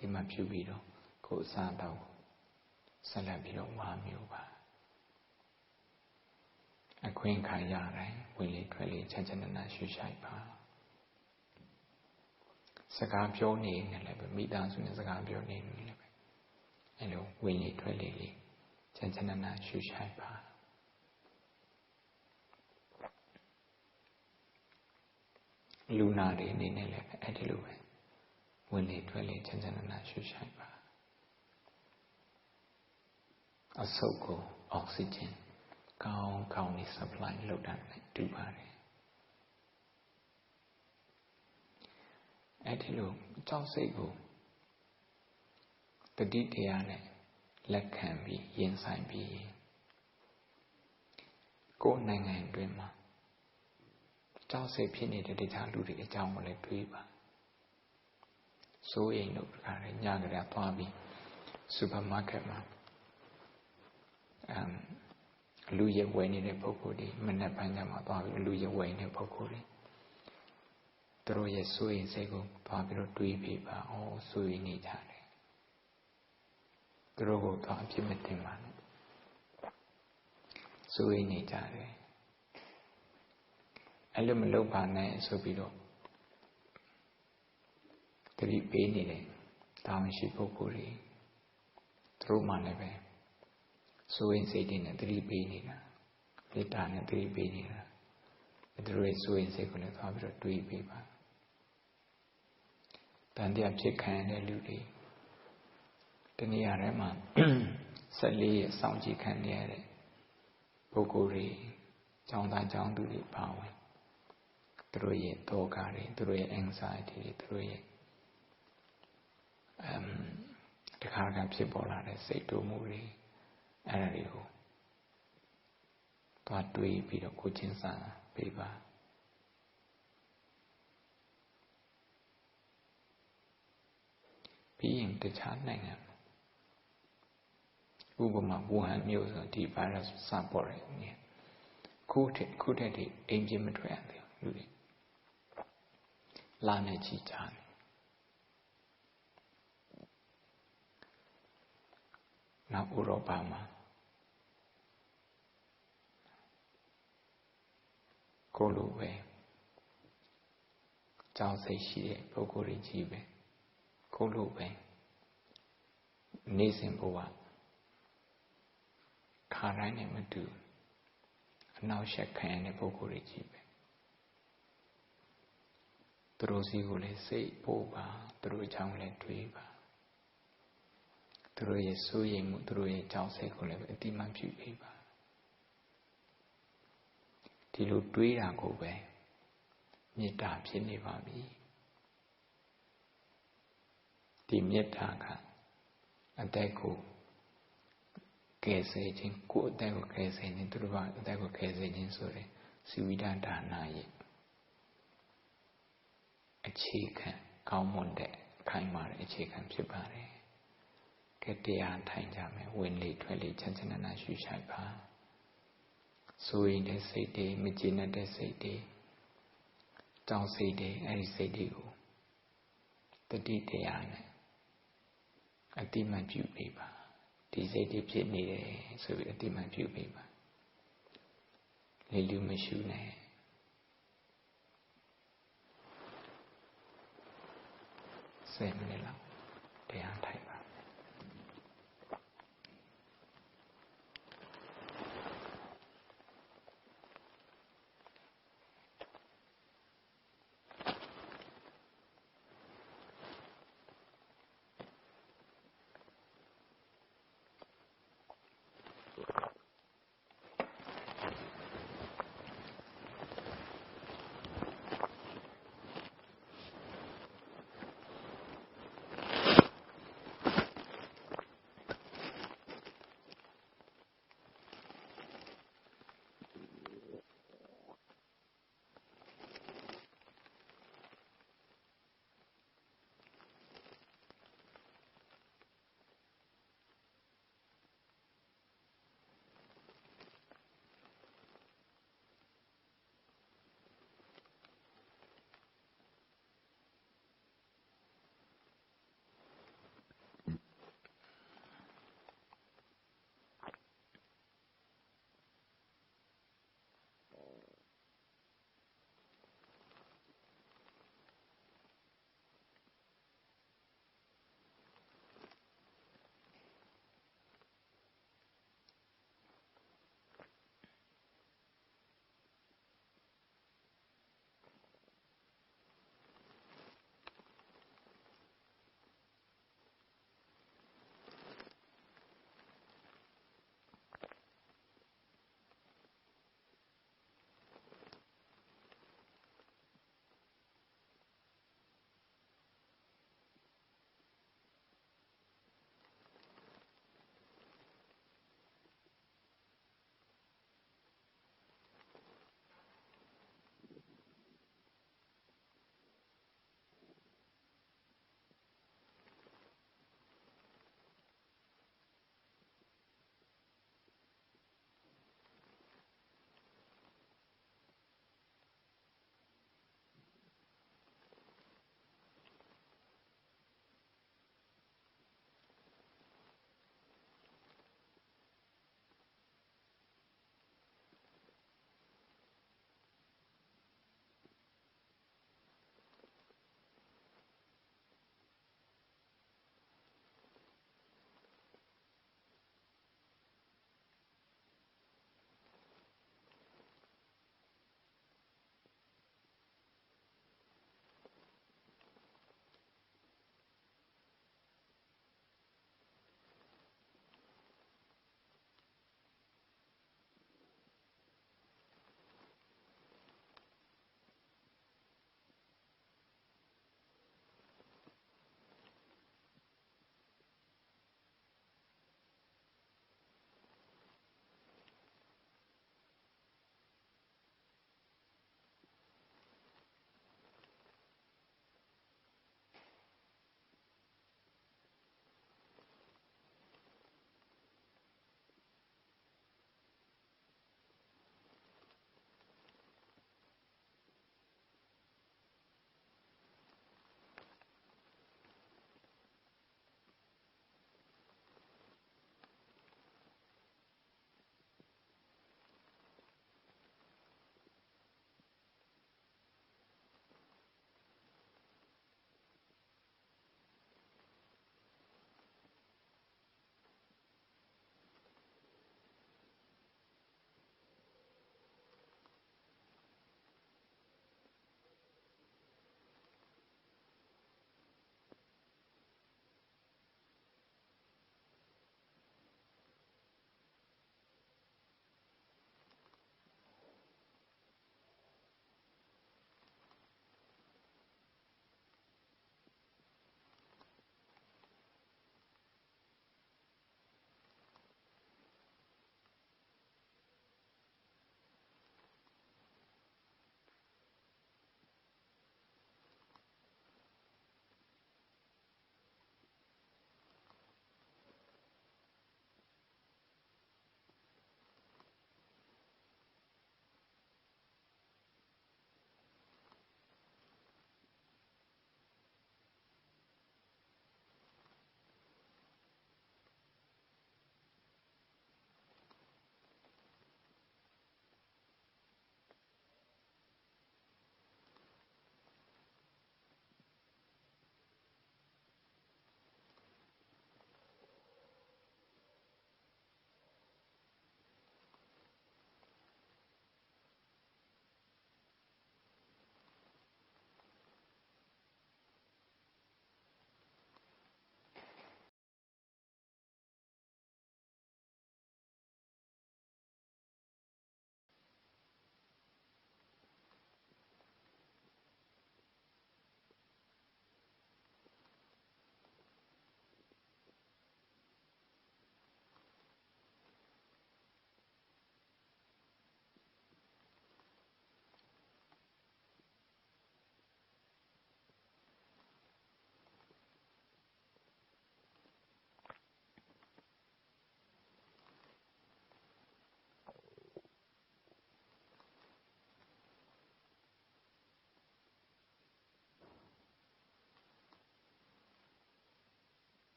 ဒီမှာပြုပြီးတော့ကိုယ်အစားတော့ဆက်လက်ပြီးတော့ဝါမျိုးပါအခွင့်အခါရတိုင်းဝင်လေထွက်လေချမ်းနနာရှုရှိုက်ပါစကားပြောနေနဲ့လည်းပဲမိသားစုနဲ့စကားပြောနေနေလည်းပဲအဲလိုဝင်လေထွက်လေလေးချမ်းနနာရှုရှိုက်ပါလူနာတွေအနေနဲ့လည်းပဲအဲ့ဒီလိုပဲဝင်လေထွက်လေချမ်းနနာရှုရှိုက်ပါအဆုတ်ကိုအောက်ဆီဂျင်ကောင်းကောင်းလေး supply လုပ်တာနဲ့တူပါတယ်အဲ့ဒီလိုကြောက်စိတ်ကိုတတိတရားနဲ့လက်ခံပြီးရင်ဆိုင်ပြီးကိုယ်နိုင်ငံအတွင်းမှာကြောက်စိတ်ဖြစ်နေတဲ့တခြားလူတွေအကြောင်းကိုလည်းတွေးပါစိုးရိမ်လို့ခါရညကလေးသွားပြီးစူပါမားကတ်မှာလူရဝယ်နေတဲ့ပုဂ္ဂိုလ်တွေမနေ့ပိုင်းကျမှသွားပြီးလူရဝယ်နေတဲ့ပုဂ္ဂိုလ်တွေသူတို့ရဲ့စိုးရိမ်စိတ်ကိုသွားပြီးတော့တွေးပြပါစိုးရိမ်နေကြတယ်သူတို့ကိုသွားအပြစ်မတင်ပါနဲ့စိုးရိမ်နေကြတယ်အဲ့လိုမလုပ်ပါနဲ့ဆိုပြီးတော့တတိပေးနေတဲ့တာဝန်ရှိပုဂ္ဂိုလ်တွေသူတို့မှလည်းပဲစိုးရင်စိတ်တွေနဲ့တတိပေးနေတာမေတ္တာနဲ့တတိပေးနေတာသူတို့ရဲ့စိုးရင်စိတ်ကိုလည်းသွားပြီးတော့တွေးပေးပါတန်တရားဖြစ်ခံရတဲ့လူတွေတနည်းအားဖြင့်မှာ14ရက်စောင့်ကြည့်ခံရတဲ့ပုဂ္ဂိုလ်တွေကျောင်းသားကျောင်းသူတွေပါဝင်သူတို့ရဲ့တောကတွေသူတို့ရဲ့ anxiety တွေသူတို့ရဲ့တခါကဖြစ်ပေါ်လာတဲ့စိတ်တူမှုတွေအဲ့ဒါတွေကိုသွားတွေးပြီးတော့ကိုချင်းစာပေးပါပြီးရင်တခြားနိုင်ငံဥပမာဝူဟန်မြို့ဆိုဒီ virus စပေါ်တယ်ခုထက်ဒီအိမ်ပြင်မထွက်ရသေးဘူးလူတွေလာနေကြည့်ကြတယ်နောက်ဥရောပမှာကိုလိုပဲကြောက်စိတ်ရှိတဲ့ပုဂ္ဂိုလ်တွေကြီးပဲကိုလိုပဲနေစဉ်ဘဝခ ခါတိုင်းနဲ့မတူအနောက်ရှက်ခံရတဲ့ပုဂ္ဂိုလ်တွေကြီးပဲသူတို့စီကိုလည်းစိတ်ပို့ပါသူတို့အကြောင်းလည်းတွေးပါသူတို့ရဲ့စိုးရိမ်မှုသူတို့ရဲ့ကြောက်စိတ်ကိုလည်းအတိမတ်ပြုပေးပါဒီလိုတွေးတာကိုပဲမေတ္တာဖြစ်နေပါပြီဒီမေတ္တာကအသက်ကိုကယ်ဆယ်ခြင်းကိုယ်အသက်ကိုကယ်ဆယ်ခြင်းသူတို့ကအသက်ကိုကယ်ဆယ်ခြင်းဆိုတဲ့ဇီဝိတဒါနရဲ့အခြေခံကောင်းမွန်တဲ့ခိုင်မာတဲ့အခြေခံဖြစ်ပါတယ်ကဲတရားထိုင်ကြမယ်ဝင်လေထွက်လေချမ်းချမ်းသာသာရှုရှိုက်ပါဆိုရင်တဲ့စိတ်တွေမကျေနပ်တဲ့စိတ်တွေတောင်းစိတ်တွေအဲ့ဒီစိတ်တွေကိုတတိတရားနဲ့အတိမတ်ပြုပေးပါဒီစိတ်တွေဖြစ်နေတယ်ဆိုပြီးအတိမတ်ပြုပေးပါလေလူမရှုနဲ့10 မိနစ်လောက်တရားထိုင်ပါ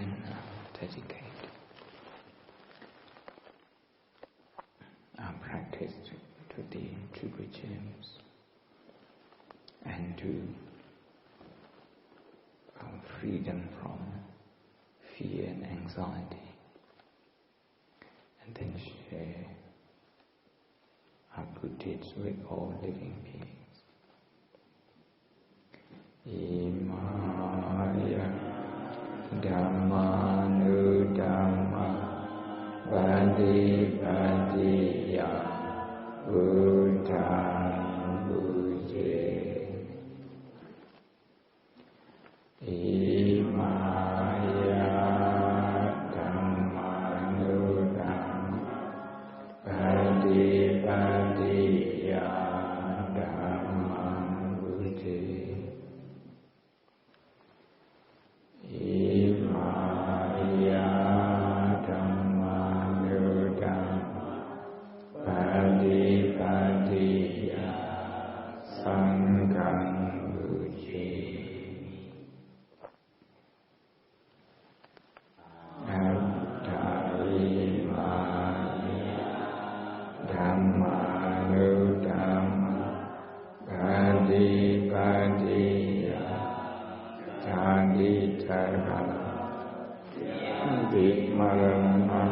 can dedicate our practice to the Triple Gems and to freedom from fear and anxiety, and then share our good deeds with all living beings. Imaya Dhammanu Dhamma Bandi Bandiya Buddhaṃ Bhuje Imaya Dhammanu Dhamma Bandi Bandiya Dhammam Bhuje Imaya Dhammanu Dhamma Bandi Bandiya Sangham Bhuje Attaimaya Dhammanu Dhamma Bandi Bandiya Canditara Vidmarana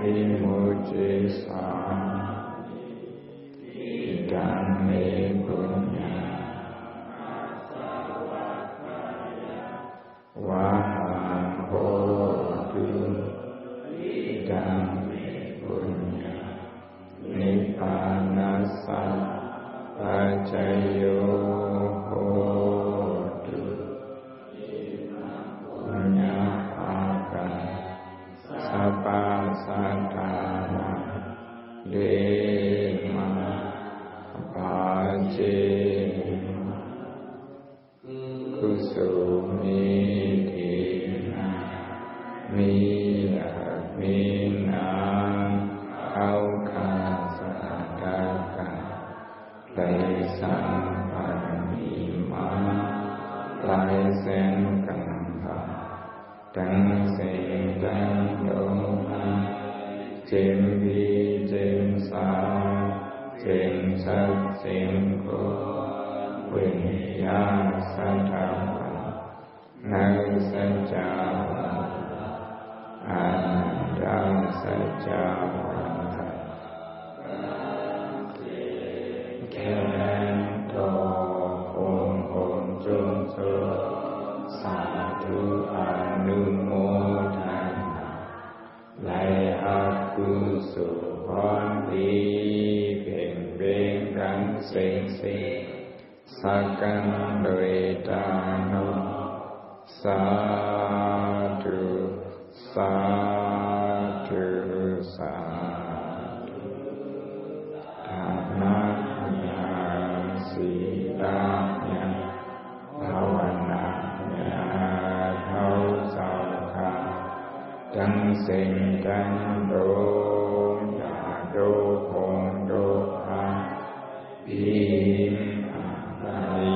Vimujjesa Dhamme Punya Vaham Hotu Dhamme Punya Nippanassa Pacayo Hotu Punya Aga Sapa Satana Dema Pajema Kusumi Dina Miya Mina Auka Sadaka Lai Sang Paramima Lai Sen Kampa Đăng Sen Đăng Đô Chim Vi Chim Sa Chim Sắc Chim Cô Quỳnh Ya Sa Thảo Năng Sa Chào An Đăng Sa Chào Khen Tô Hồn Hồn Trung Sơ Sa Thu Anumodana Lai Aku Supandi Phiền Viên Đăng Sinh Sinh Sakan Đôi Đà Nô Sa Thu Sa Thu Sa Thu Đà Na Nhà Si Đà Nhà Bhavana Nhà Thâu Sao Kha Đăng Sinh Đăng Đô Đà Đô Hồn Đô Tha Bìm Lai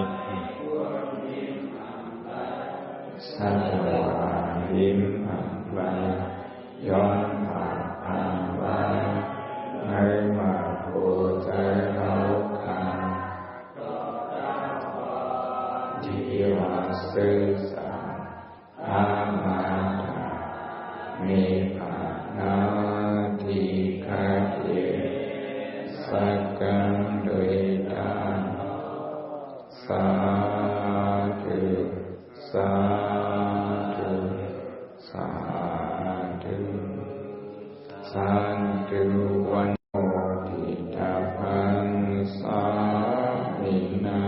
Sát Hòa Bìm Lai Yon Phạ Lai Nơi mà Phù Trái Hậu Khăn Địa Hòa Sư Sa Amata Nibbana Thi Kha Địa Sakam Đôi Đàn Sa Thu Sa Thu Sa Thu San Tu Văn Mô Thị Đà Phang Sa Mi Na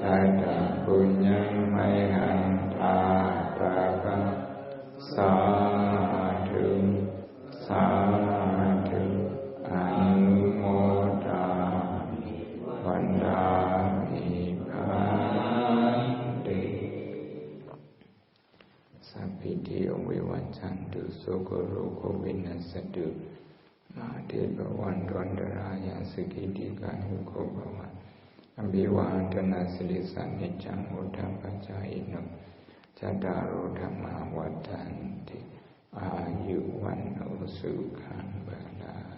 Đà Đà Punyam Mai Hằng Đà Đà Phang Sa Thu Sa Thu Anumodami Vandami Bhante Sappitiyo Vivacchantu Sukho Vinasatu Mahate Bhavantvandharaya Sakhitikāyukho Bhavan Abhivādana Siddhi Sanniccang Uddhapacayino Saddaro Dhamma Vaddhanti Ayuvanno Sukhaṃ Balaṃ.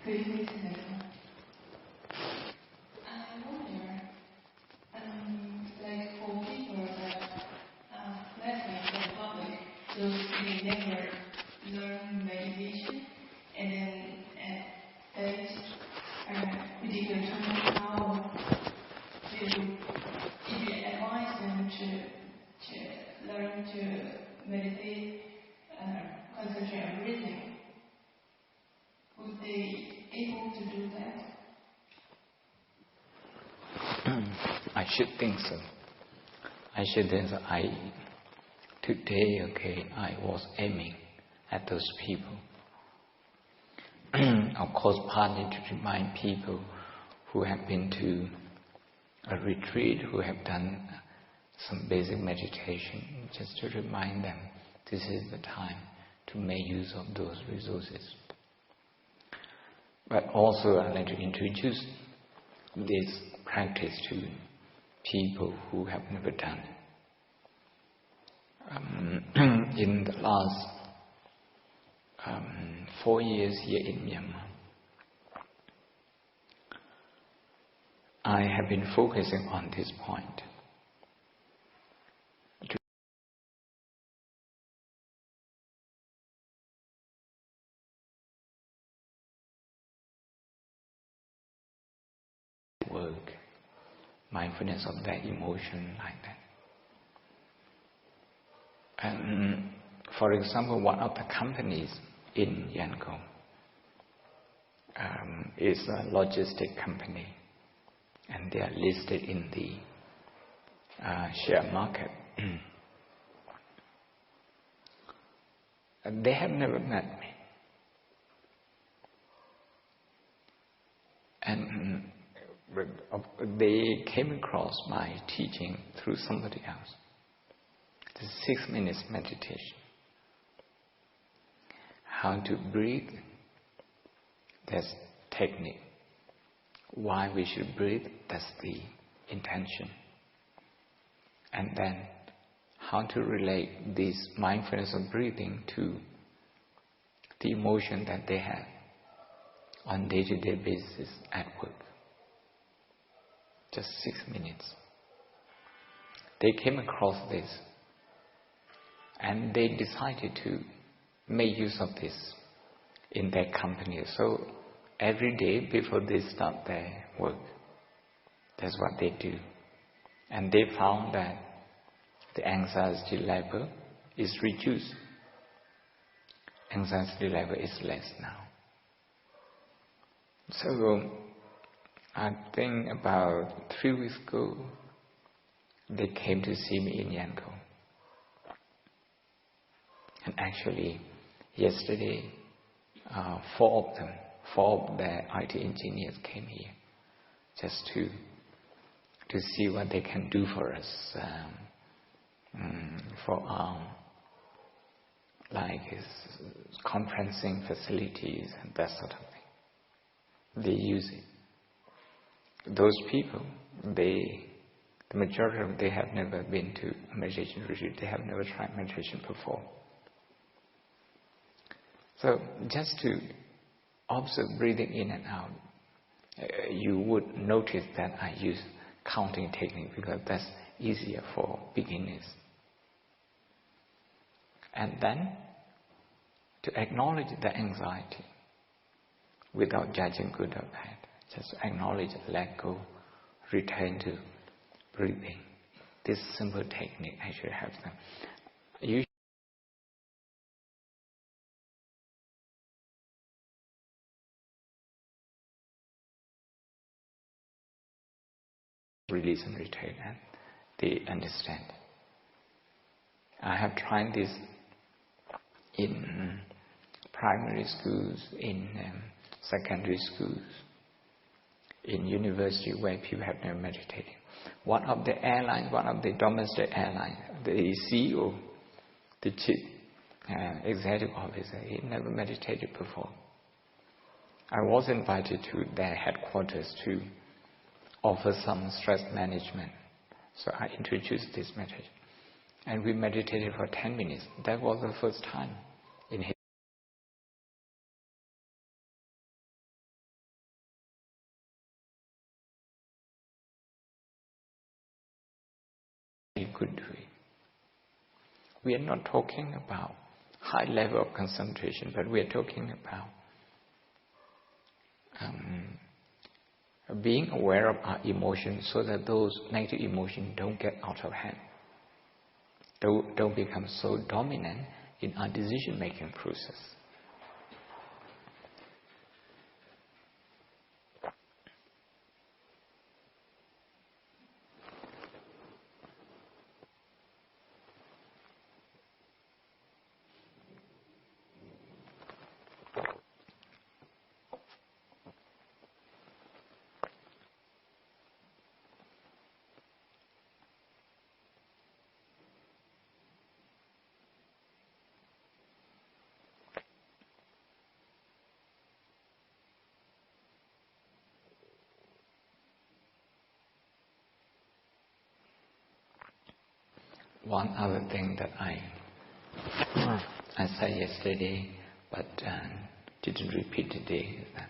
Please I wonder, like for people that, let's say for the public, those who never learn meditation, and then at particular time, how if you advise them to learn to meditate, concentrate on breathing, would they able to do that? I should think so. Today, I was aiming at those people. Of course, partly to remind people who have been to a retreat, who have done some basic meditation, just to remind them this is the time to make use of those resources. But also I'd like to introduce this practice to people who have never done it. In the last 4 years here in Myanmar, I have been focusing on this point. Work, mindfulness of that emotion like that. And for example, one of the companies in Yangon is a logistic company, and they are listed in the share market. And they have never met me. And they came across my teaching through somebody else. The 6 minutes meditation. How to breathe, that's technique. Why we should breathe, that's the intention. And then how to relate this mindfulness of breathing to the emotion that they have on day-to-day basis at work. Just 6 minutes. They came across this and they decided to make use of this in their company. So every day before they start their work, that's what they do. And they found that the anxiety level is reduced. Anxiety level is less now. So I think about 3 weeks ago, they came to see me in Yangon. And actually, yesterday, Four of them, four of their IT engineers came here just to see what they can do for us, for our like conferencing facilities and that sort of thing. They use it. Those people, the majority of them, they have never been to a meditation retreat. They have never tried meditation before. So just to observe breathing in and out, you would notice that I use counting technique because that's easier for beginners. And then to acknowledge the anxiety without judging good or bad. Just acknowledge, let go, return to breathing. This simple technique actually helps them. You release and return, and they understand. I have tried this in primary schools, in secondary schools, in university where people have never meditated. One of the airlines, one of the domestic airlines, the CEO, the chief executive officer, he never meditated before. I was invited to their headquarters to offer some stress management. So I introduced this meditation. And we meditated for 10 minutes. That was the first time in his he could do it. We are not talking about high level of concentration, but we are talking about being aware of our emotions so that those negative emotions don't get out of hand. Don't become so dominant in our decision-making process. One other thing that I said yesterday, but didn't repeat today, is that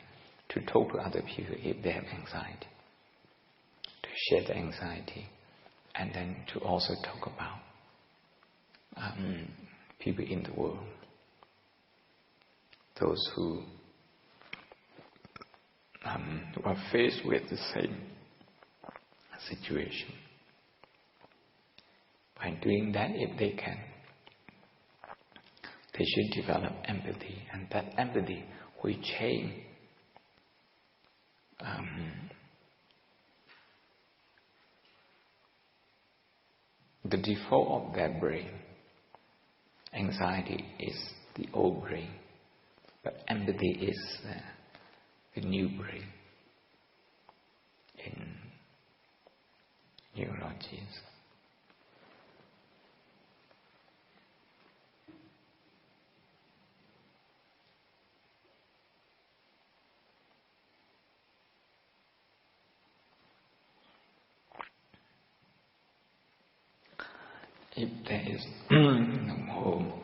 to talk to other people if they have anxiety, to share the anxiety, and then to also talk about people in the world, those who are faced with the same situation. By doing that, if they can, they should develop empathy, and that empathy will change the default of their brain. Anxiety is the old brain, but empathy is the new brain in neurology. If there is no more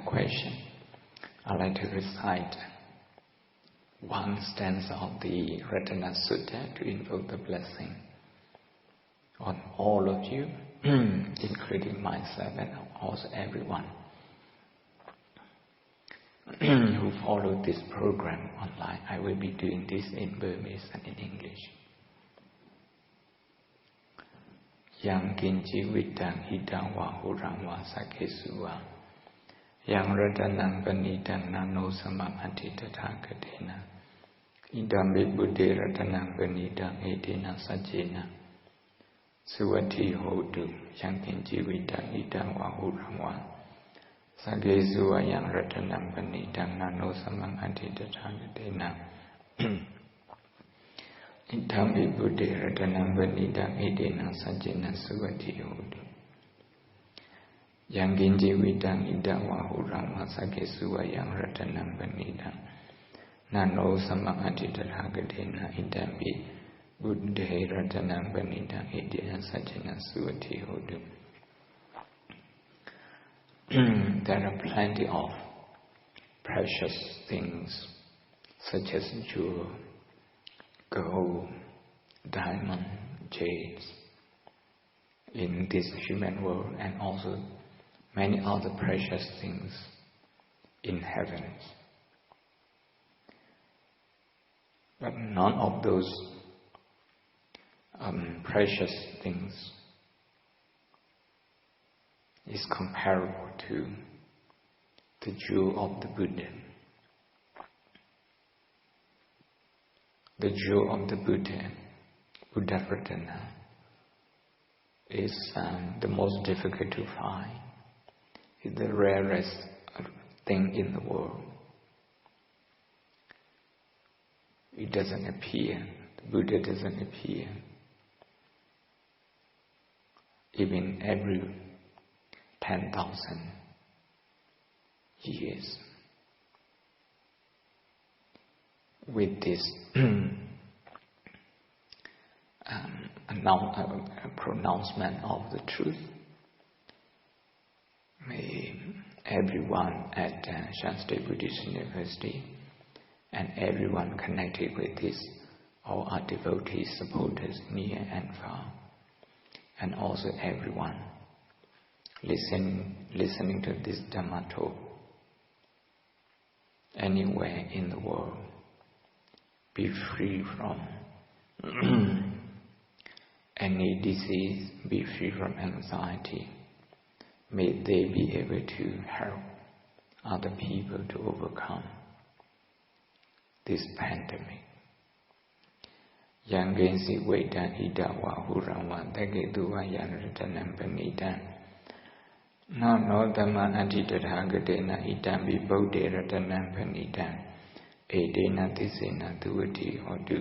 question, I'd like to recite one stanza of the Ratana Sutta to invoke the blessing on all of you, including myself and also everyone who follow this program online. I will be doing this in Burmese and in English. Yang kinchi vitang hidang wa hurang wa sakesu wa yang radanang panidang nano samamati tathakatena idambe buddhe radanang panidang edena sajjena suvati hotu yang kinchi vitang hidang wa hurang wa Sagesuvayang Ratanam Panidam Nano Samang Aditathagatina Itambi Buddhi Ratanam Panidam Idena Sajjana Suvati Hodu Yanginji Vidam Idawahu Rama Sagesuvayang Ratanam Panidam Nano Samang Aditathagatina Itambi Buddhi Ratanam Panidam Idena Sajjana Suvati Hodu. There are plenty of precious things such as jewel, gold, diamond, jades in this human world, and also many other precious things in heavens. But none of those precious things is comparable to the jewel of the Buddha. The jewel of the Buddha, Buddha Ratana, is the most difficult to find. It's the rarest thing in the world. It doesn't appear. The Buddha doesn't appear. Even every 10,000 years. With this pronouncement of the truth, may everyone at Shanstey Buddhist University and everyone connected with this, all our devotees, supporters near and far, and also everyone listening to this Dhamma talk anywhere in the world, be free from any disease, be free from anxiety. May they be able to help other people to overcome this pandemic. Yangensi Vedan Idawa Hurawa Dageduva Yanratanam Panidan Nano Dhamma Antitathagatina Itambi Bodhi Ratanam Panidan Edena Tisena Duvati Hodu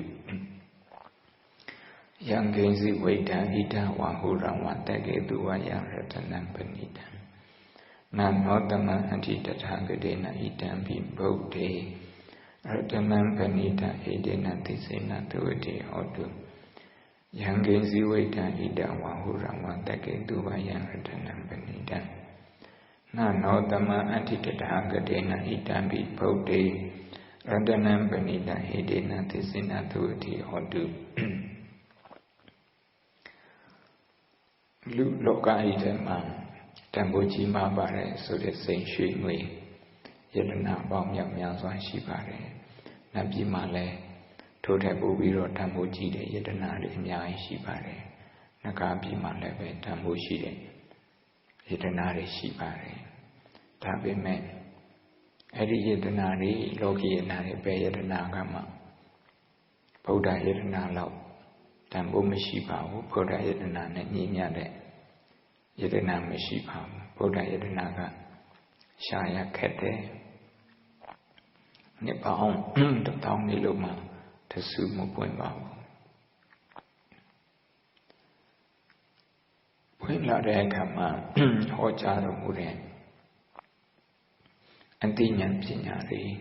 Yangensi Vedan Idawa Hurawa Dageduva Yanratanam Panidan Nano Dhamma Antitathagatina Itambi Bodhi Ratanam Panita Edena Tisena Duvati Hodu Yangensi Vedan Idawa Hurawa Dageduva Yanratanam Panidan Nano Dhamma Antitathagatina Itambi Bodhi Ratanam Panita Edena Tisena Duvati Hodu Lu Loka Idama Tamboji Mabare Sode Saint Shui Mui Yelana Baum Yam Yanswan Shibare Nabi Male Tote Bobiro Tamboji de Yedana Rimya Shibare Nagabi Maleve Tamboji de Yedana Shibare Tabe Men Edi Yedanari Loki Yenari Be Yedana Gama Buddha Yedana Law Tambo Mishipa Buddha Yedana Ninya de Yedana Mishipa Buddha Yedanaga Shaya Kete Nipaon the town Niloma to Sumo Puimba. Puimla de Kama Hojaro Mure Antinyan Pinyari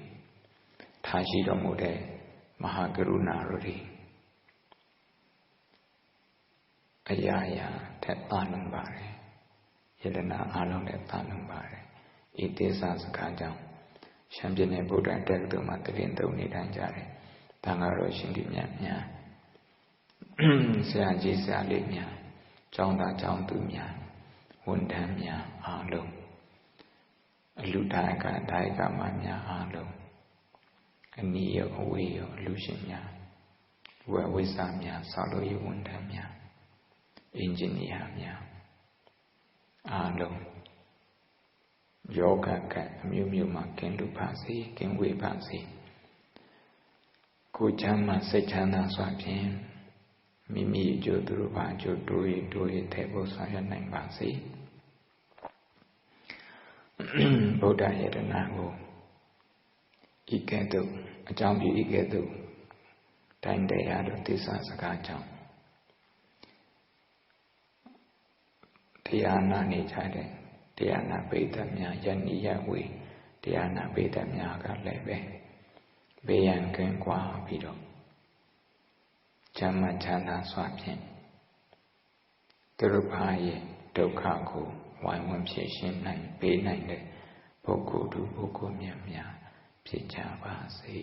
Tajiro Mude Mahagaruna Rudi Ayaya Tetanambare Yelena Alon Tetanambare It is as Kajam Shambine Buddha Delta Matarin Doni Danjare Tangaro Shindimya Saji Salimya Jonda Jondumya Wundamya Alo Ludaka Daika Manya Alo Aniyo Aweo Lushimya Wawisamya Saloyi Wundamya Engineer Alo Yoga Mumuma Kendu Pasi, Kenwe Pasi Kuchama Sechana Swapin Mimi Joduruba Jodui Dui Table Sayan Pasi ဗုဒ္ဓယတနာကိုဤကဲ့သို့အကြောင်းပြုဤကဲ့သို့တိုင်းတရားတို့သစ္စာစကားကြောင့်တရားနာနေကြတဲ့တရားနာပိဋကများယနေ့ယဝေတရားနာပိဋကများကလည်းပဲဘေးရန်ကင်းကွာပြီးတော့ချမ်းသာချမ်းသာစွာဖြင့်သူတို့ဘာရဲ့ဒုက္ခကိုဝိုင်းဝန်းဖြေရှင်းနိုင်ပေးနိုင်တဲ့ပုဂ္ဂိုလ်သူပုဂ္ဂိုလ်များဖြစ်ကြပါစေ